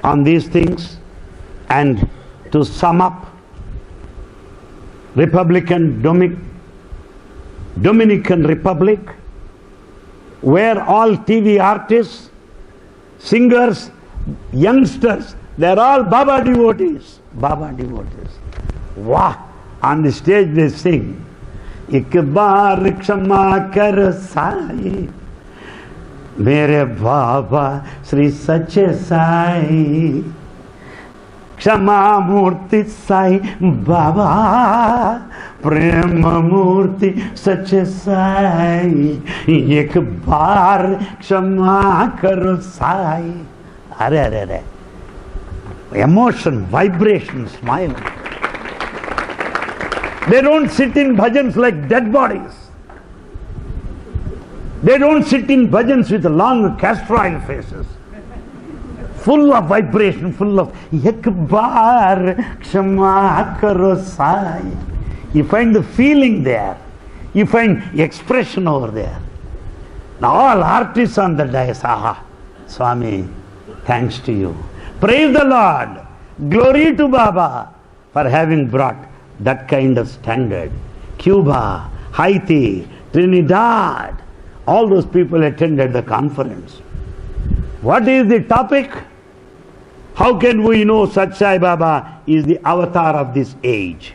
Speaker 2: on these things and to sum up Dominican Republic, where all TV artists, singers, youngsters, they're all Baba devotees. Baba devotees. Wow! On the stage they sing, "Ik baar kshama kar sai, mere Baba Sri Sathya Sai, kshama murti sai Baba, प्रेम मूर्ति सच्चे साई, एक बार क्षमा करो साई. अरे अरे अरे, emotion, vibration, smile. They don't sit in bhajans like dead bodies. They don't sit in bhajans with long castor oil faces. Full of vibration, full of ek baar kshama karo sai. You find the feeling there. You find expression over there. Now all artists on the dais, aha, Swami, thanks to you. Praise the Lord. Glory to Baba for having brought that kind of standard. Cuba, Haiti, Trinidad, all those people attended the conference. What is the topic? How can we know Sat Sai Baba is the avatar of this age?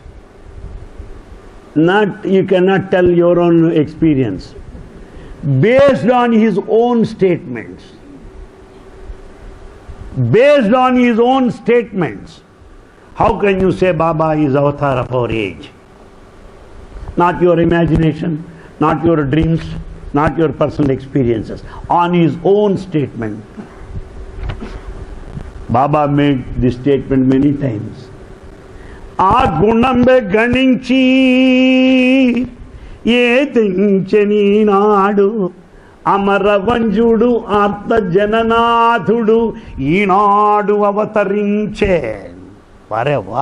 Speaker 2: You cannot tell your own experience. Based on his own statements. Based on his own statements, how can you say Baba is avatar of our age? Not your imagination, not your dreams, not your personal experiences. On his own statement. Baba made this statement many times. A gunambe ganinchi ye tincheni naadu అమరవంజుడు ఆర్త జననాథుడు ఈనాడు అవతరించే. వారేవా,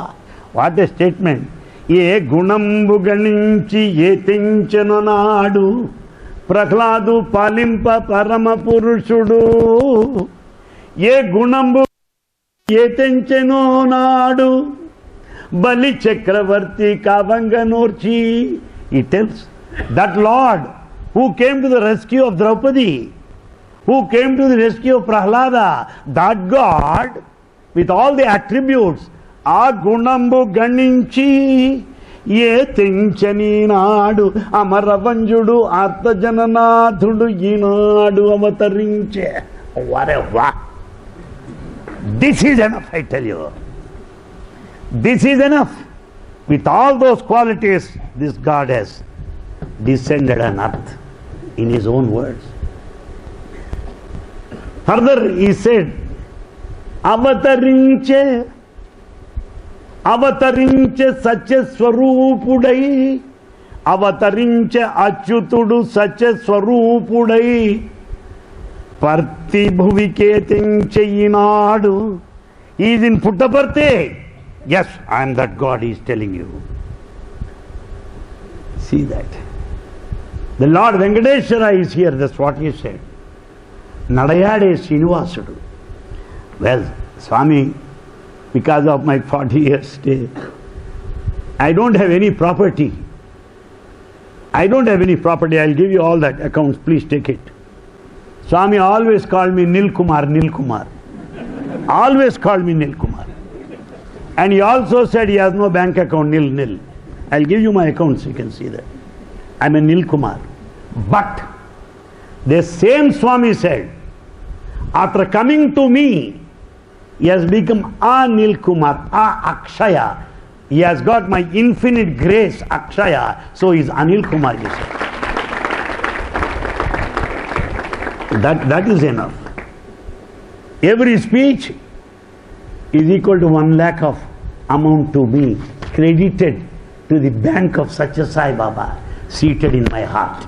Speaker 2: what a statement. ఏ గుణంబు గణించి ఏ తెంచెను నాడు ప్రహ్లాదు పాలింప పరమ పురుషుడు. ఏ గుణంబు ఏ తెంచెను నాడు బలి చక్రవర్తి కావంగనూర్చి. It tells that Lord who came to the rescue of Draupadi, who came to the rescue of Prahlada, that God with all the attributes, a gunambu ganinchi ye tinchani naadu amaravanjudu artha jananathudu yinaadu avatarinche. Whatever. This is enough, I tell you. This is enough. With all those qualities, this God has descended on earth. In his own words. Further he said, avatarinche satya swarupudai, avatarinche achyutudu satya swarupudai, parthi bhuvike tinche inadu. He is in Puttaparthi. Yes, I am that God, he is telling you. See that. The Lord Venkateshwara is here, that's what he said. Nadayade Srinivasudu. Well, Swami, because of my 40 years stay, I don't have any property. I don't have any property. I'll give you all that accounts, please take it. Swami always called me Nil Kumar, Nil Kumar. Always called me Nil Kumar. And he also said he has no bank account, nil, nil. I'll give you my accounts, you can see that. I'm a Nil Kumar. But the same Swami said, after coming to me, he has become a Nil Kumar, a Akshaya. He has got my infinite grace, Akshaya. So he is Anil Kumar, he said. That is enough. Every speech is equal to 1 lakh of amount to me, credited to the bank of Satya Sai Baba, seated in my heart.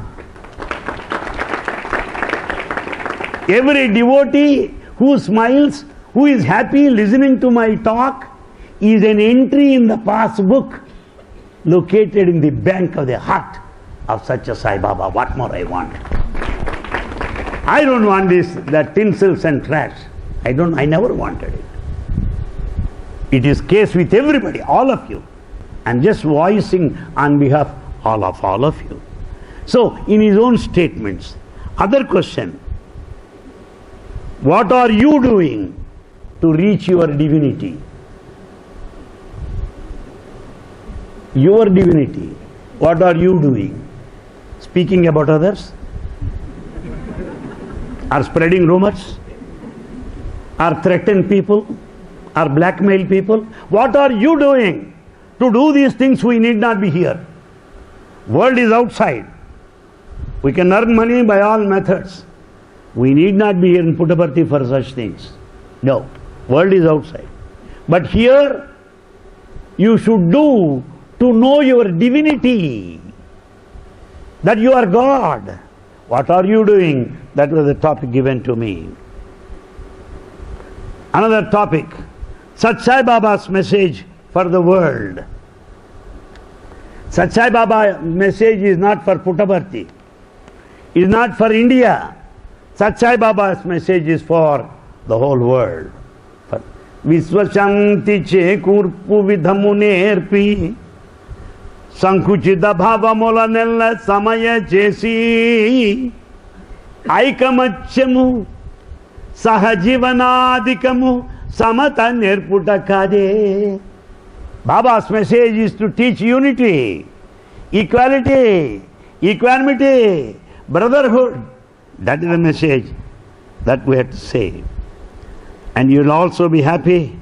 Speaker 2: Every devotee who smiles, who is happy listening to my talk, is an entry in the passbook located in the bank of the heart of Satya Sai Baba. What more I want? I don't want that tinsels and trash. I never wanted it. It is case with everybody, all of you. I'm just voicing on behalf of all of you. So, in his own statements, other question, what are you doing to reach your divinity? Your divinity. What are you doing? Speaking about others? Or spreading rumors? Or threaten people? Or blackmail people? What are you doing? To do these things we need not be here. World is outside. We can earn money by all methods. We need not be here in Puttaparthi for such things. No, world is outside. But here, you should do to know your divinity, that you are God. What are you doing? That was the topic given to me. Another topic, Sat Sai Baba's message for the world. Sat Sai Baba's message is not for Puttaparthi. It is not for India. Sat Sai Baba's message is for the whole world. Visvashanti che kurpu vidhamu nerpi sankuchita bhavamola nella samaya chesi aikamachyamu sahajivanadikamu samata nirputa kade. Baba's message is to teach unity, equality, equanimity, brotherhood. That is the message that we have to say. And you'll also be happy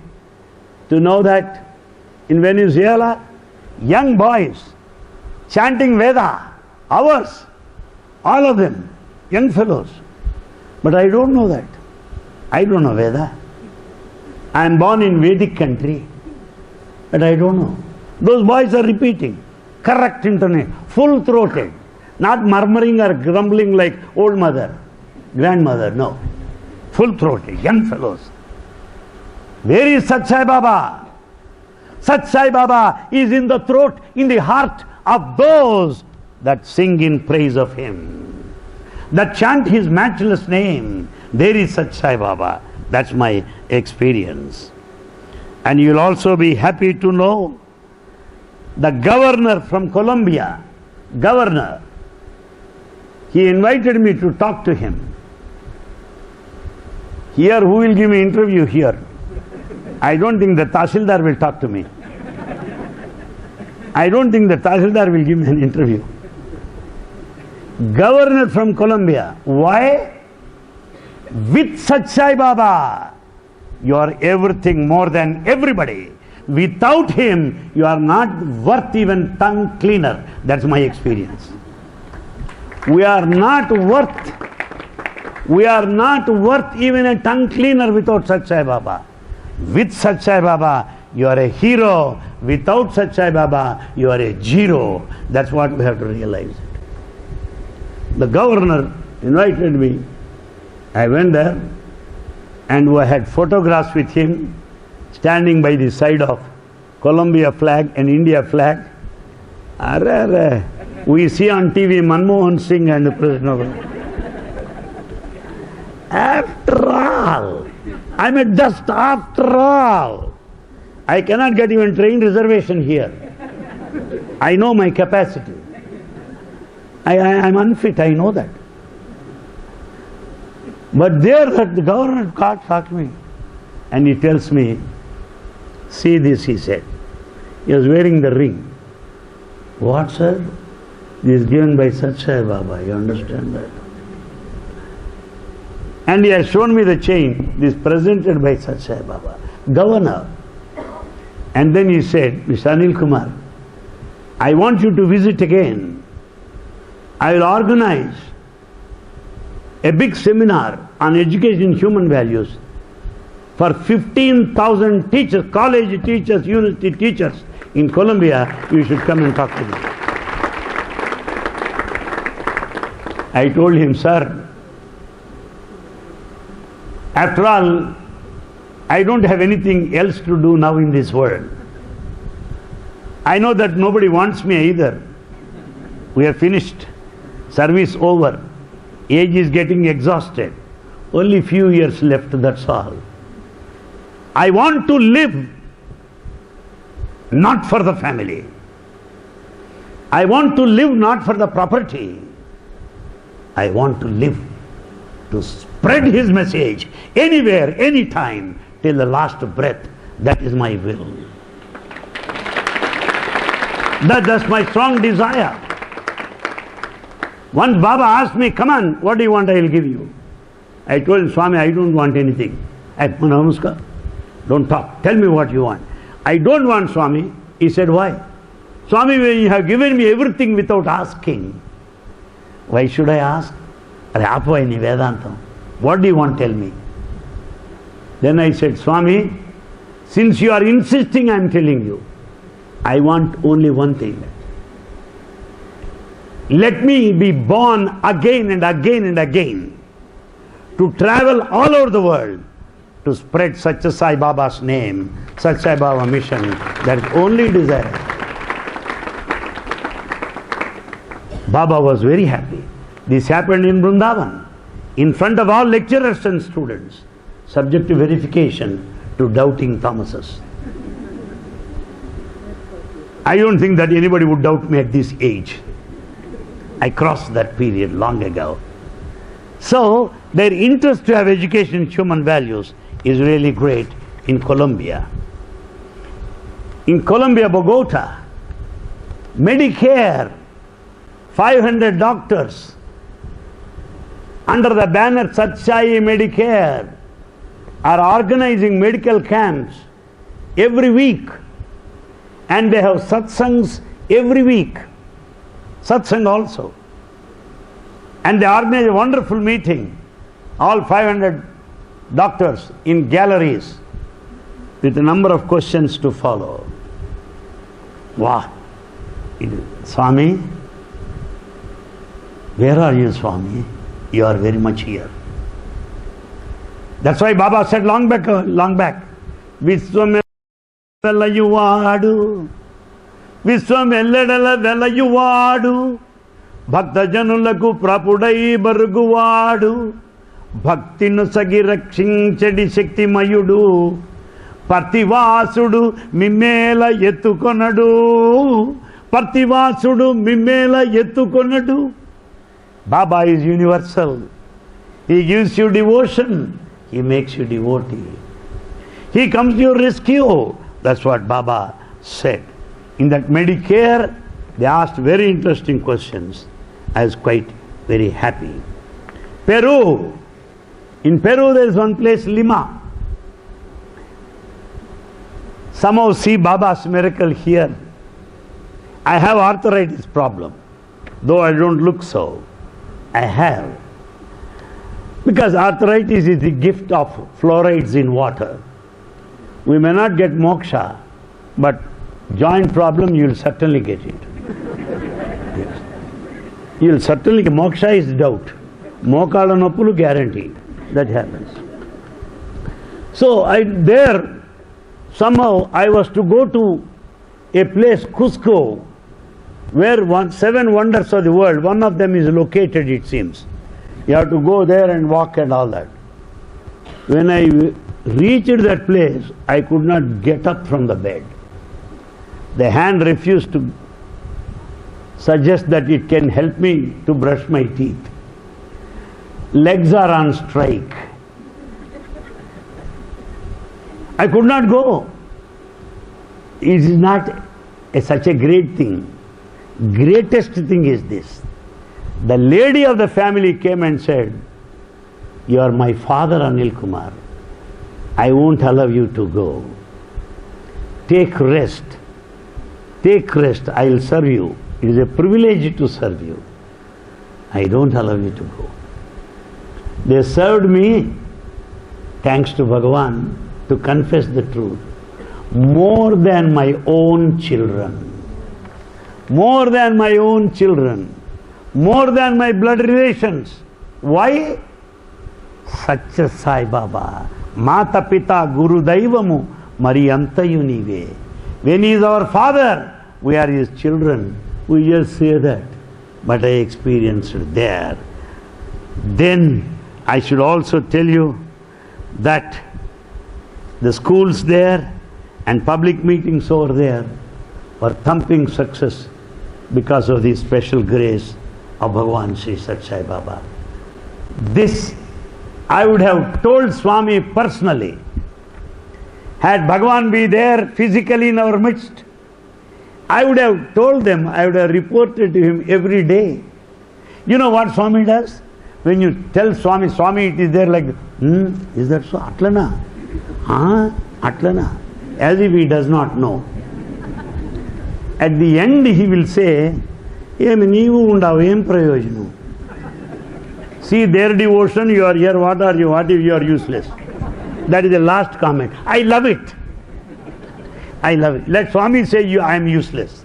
Speaker 2: to know that in Venezuela, young boys chanting Veda, hours, all of them, young fellows. But I don't know that. I don't know Veda. I am born in Vedic country, but I don't know. Those boys are repeating, correct intonation, full-throated, not murmuring or grumbling like old mother, grandmother, no. Full-throated, young fellows. Where is Sat Sai Baba? Sat Sai Baba is in the throat, in the heart of those that sing in praise of Him, that chant His matchless name. There is Sat Sai Baba. That's my experience. And you'll also be happy to know the governor from Colombia, governor, he invited me to talk to him. Here, who will give me interview here? I don't think the Tahsildar will talk to me. I don't think the Tahsildar will give me an interview. Governor from Colombia. Why? With Sat Sai Baba, you are everything more than everybody. Without him, you are not worth even tongue cleaner. That's my experience. We are not worth even a tongue cleaner without Sat Sai Baba. With Sat Sai Baba, you are a hero. Without Sat Sai Baba, you are a zero. That's what we have to realize. The governor invited me. I went there and we had photographs with him standing by the side of Colombia flag and India flag. We see on TV Manmohan Singh and the President. After all, I'm a dust after all. I cannot get even train reservation here. I know my capacity. I'm unfit, I know that. But there the governor talked to me and he tells me, see this, he said. He was wearing the ring. What, sir? This is given by Sat Sai Baba, you understand that? And he has shown me the chain, this presented by Sat Sai Baba, governor. And then he said, Mr. Anil Kumar, I want you to visit again. I will organize a big seminar on education in human values for 15,000 teachers, college teachers, university teachers in Colombia. You should come and talk to me. I told him, sir, after all, I don't have anything else to do now in this world. I know that nobody wants me either. We are finished. Service over. Age is getting exhausted. Only few years left, that's all. I want to live not for the family. I want to live not for the property. I want to live to spread His message anywhere, anytime, till the last breath. That is my will. That's my strong desire. Once Baba asked me, come on, what do you want, I will give you. I told him, Swami, I don't want anything. Namaskar. Don't talk. Tell me what you want. I don't want, Swami. He said, why? Swami, when you have given me everything without asking, why should I ask? What do you want to tell me? Then I said, Swami, since you are insisting, I am telling you, I want only one thing. Let me be born again and again and again to travel all over the world to spread Satya Sai Baba's name, Satya Sai Baba mission. That is only desire. Baba was very happy. This happened in Vrindavan, in front of all lecturers and students, subject to verification to doubting Thomases. I don't think that anybody would doubt me at this age. I crossed that period long ago. So, their interest to have education in human values is really great in Colombia. In Colombia, Bogota, Medicare, 500 doctors under the banner Satsai Medicare are organizing medical camps every week, and they have satsangs every week. Satsang also. And they organize a wonderful meeting, all 500 doctors in galleries with a number of questions to follow. Wow! Swami, where are you, Swami? You are very much here. That's why Baba said long back, Vishwamella Yuvadu, Vishwamella Vela Yuvadu, Bhakta Janulaku Prapudai Barguadu, Bhaktinu Sagi Rakshinchadi Shakti Mayudu, Partivasudu Mimela Yetukonadu, Partivasudu Mimela Yetukonadu. Baba is universal. He gives you devotion. He makes you devotee. He comes to your rescue. That's what Baba said. In that Medicare, they asked very interesting questions. I was quite very happy. Peru. In Peru there is one place, Lima. Somehow see Baba's miracle here. I have arthritis problem, though I don't look so. I have. Because arthritis is the gift of fluorides in water. We may not get moksha, but joint problem you will certainly get it. Yes. You will certainly get moksha is doubt. Mokala noppulu guarantee. That happens. So somehow I was to go to a place, Cusco, where 7 wonders of the world, one of them is located, it seems. You have to go there and walk and all that. When I reached that place, I could not get up from the bed. The hand refused to suggest that it can help me to brush my teeth. Legs are on strike. I could not go. It is not such a great thing. Greatest thing is this. The lady of the family came and said, "You are my father, Anil Kumar. I won't allow you to go. Take rest. Take rest. I will serve you. It is a privilege to serve you. I don't allow you to go." They served me, thanks to Bhagavan, to confess the truth, more than my own children. More than my own children. More than my blood relations. Why? Satya Sai Baba. Mata Pita Guru Daivamu Mariantayu Nive. When he is our father, we are his children. We just say that. But I experienced it there. Then I should also tell you that the schools there and public meetings over there were thumping success because of the special grace of Bhagavan Sri Satya Sai Baba. This I would have told Swami personally. Had Bhagavan be there physically in our midst, I would have told them, I would have reported to him every day. You know what Swami does? When you tell Swami, Swami, it is there like, is that so? Atlana? Atlana. As if he does not know. At the end he will say, Emi neevu undavu, em prayojanu? See their devotion, you are here, what are you? What if you are useless? That is the last comment. I love it. I love it. Let Swami say, I am useless.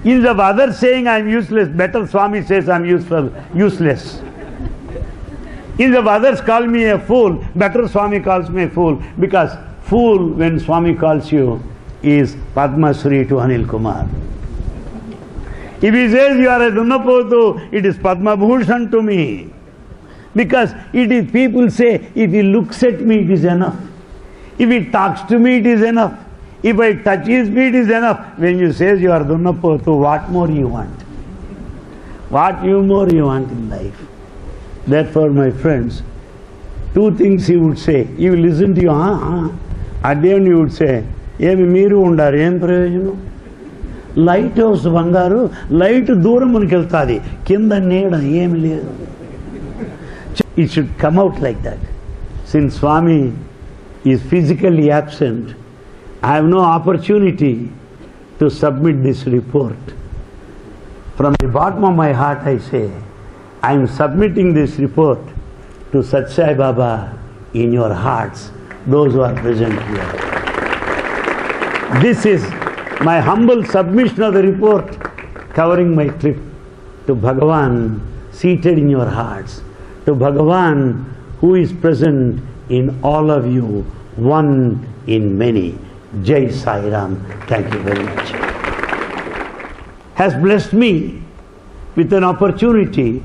Speaker 2: Instead of others saying I am useless, better Swami says I am useless. Instead of others call me a fool, better Swami calls me a fool. Because fool, when Swami calls you, is Padma Shri to Anil Kumar. If he says you are a Dunnapotu, it is Padma Bhushan to me. Because it is, people say, if he looks at me, it is enough. If he talks to me, it is enough. If I touch his feet, it is enough. When you say you are Dunnapotu, what more you want? What more you want in life? Therefore, my friends, two things he would say. He will listen to you, At the end he would say, Emi meeru undaru, em prayojanu? Light house bangaru, light dooramuniki veltadi, kinda needa emi ledu. It should come out like that. Since Swami is physically absent, I have no opportunity to submit this report. From the bottom of my heart I say, I am submitting this report to Sathya Sai Baba in your hearts, those who are present here. This is my humble submission of the report covering my trip to Bhagavan seated in your hearts, to Bhagavan who is present in all of you, one in many. Jai Sai Ram. Thank you very much. Has blessed me with an opportunity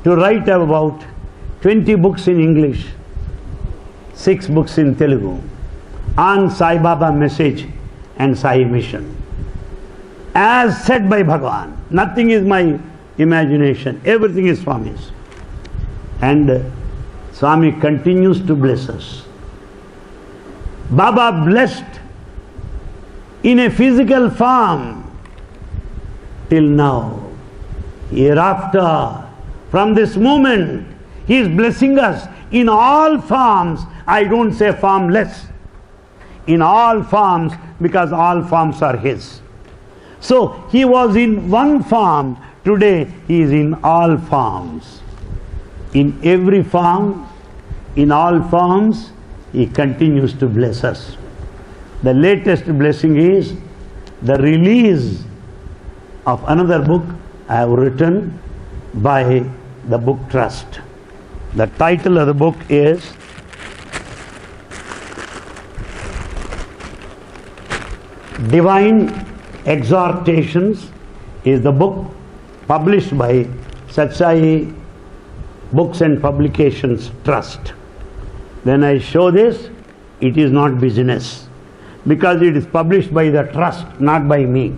Speaker 2: to write about 20 books in English, 6 books in Telugu, on Sai Baba message and Sai mission. As said by Bhagavan, nothing is my imagination, everything is Swami's. And Swami continues to bless us. Baba blessed in a physical form till now. Hereafter, from this moment, he is blessing us in all forms. I don't say formless. In all forms, because all forms are his. So, he was in one form. Today, he is in all forms. In every form, in all forms, he continues to bless us. The latest blessing is the release of another book I have written by the Book Trust. The title of the book is Divine Exhortations, is the book published by Sathya Sai Books and Publications Trust. When I show this, it is not business, because it is published by the trust, not by me.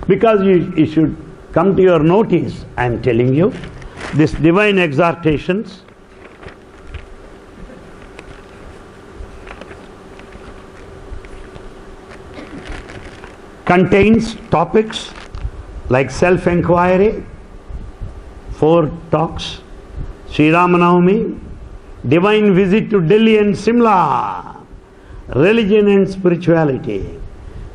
Speaker 2: Because it should come to your notice, I am telling you, this Divine Exhortations contains topics like self-inquiry, 4 talks, Sri Ramanavami, divine visit to Delhi and Simla, religion and spirituality,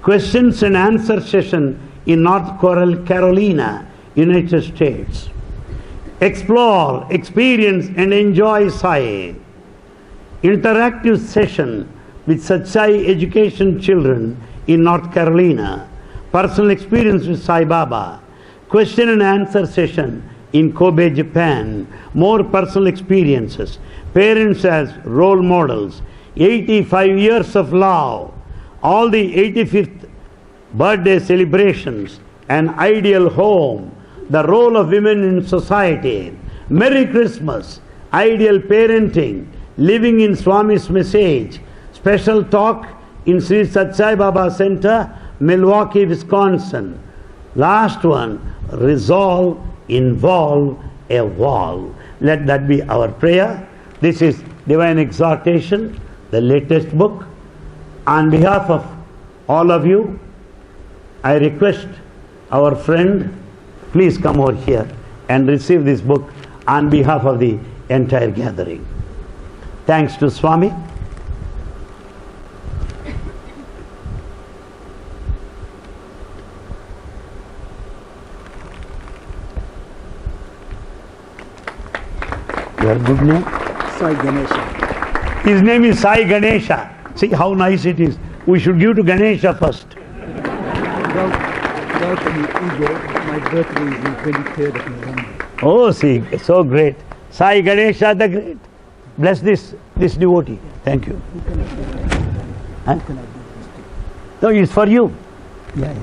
Speaker 2: questions and answer session in North Carolina, United States. Explore, experience and enjoy Sai. Interactive session with Sathya Sai education children in North Carolina. Personal experience with Sai Baba. Question and answer session in Kobe, Japan. More personal experiences. Parents as role models. 85 years of love. All the 85th birthday celebrations. An ideal home. The role of women in society. Merry Christmas. Ideal parenting. Living in Swami's message. Special talk in Sri Sathya Sai Baba Center, Milwaukee, Wisconsin. Last one, resolve, involve, evolve. Let that be our prayer. This is Divine Exhortation, the latest book. On behalf of all of you, I request our friend, please come over here and receive this book on behalf of the entire gathering. Thanks to Swami. Your good name?
Speaker 3: Sai Ganesha.
Speaker 2: His name is Sai Ganesha. See how nice it is. We should give to Ganesha first.
Speaker 3: Welcome, Igor. My birthday is the 23rd of November.
Speaker 2: Oh, see, so great. Sai Ganesha the Great. Bless this devotee. Thank you. Huh? No, it's for you.
Speaker 3: Yeah.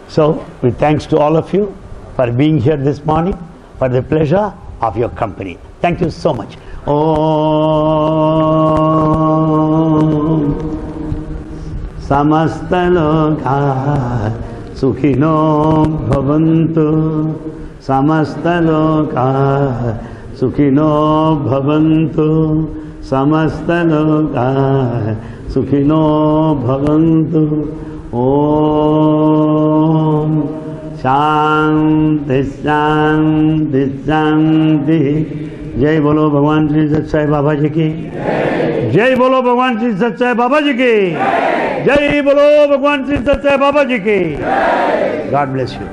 Speaker 2: So, with thanks to all of you for being here this morning, for the pleasure of your company. Thank you so much. Om Samastaloka Sukhino Bhavantu Samastaloka Sukhino Bhavantu Samastaloka Sukhino Bhavantu. Om Shanti Shanti Shanti. जय बोलो भगवान श्री सच्चाई बाबा जी की जय बोलो भगवान श्री सच्चाई बाबा जी की जय बोलो भगवान श्री सच्चाई बाबा जी की God bless you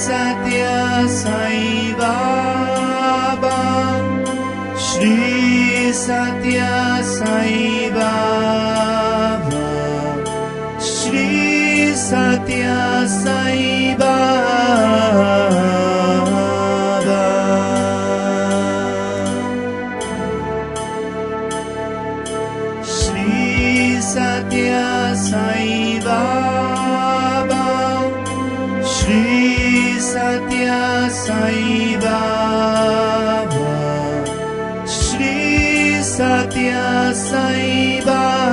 Speaker 1: Satya Sai Baba, Shri Satya Sai Baba, Shri Satya Sai Baba, Shri Satya Sai Baba, Satya Sai Baba.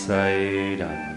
Speaker 1: side up.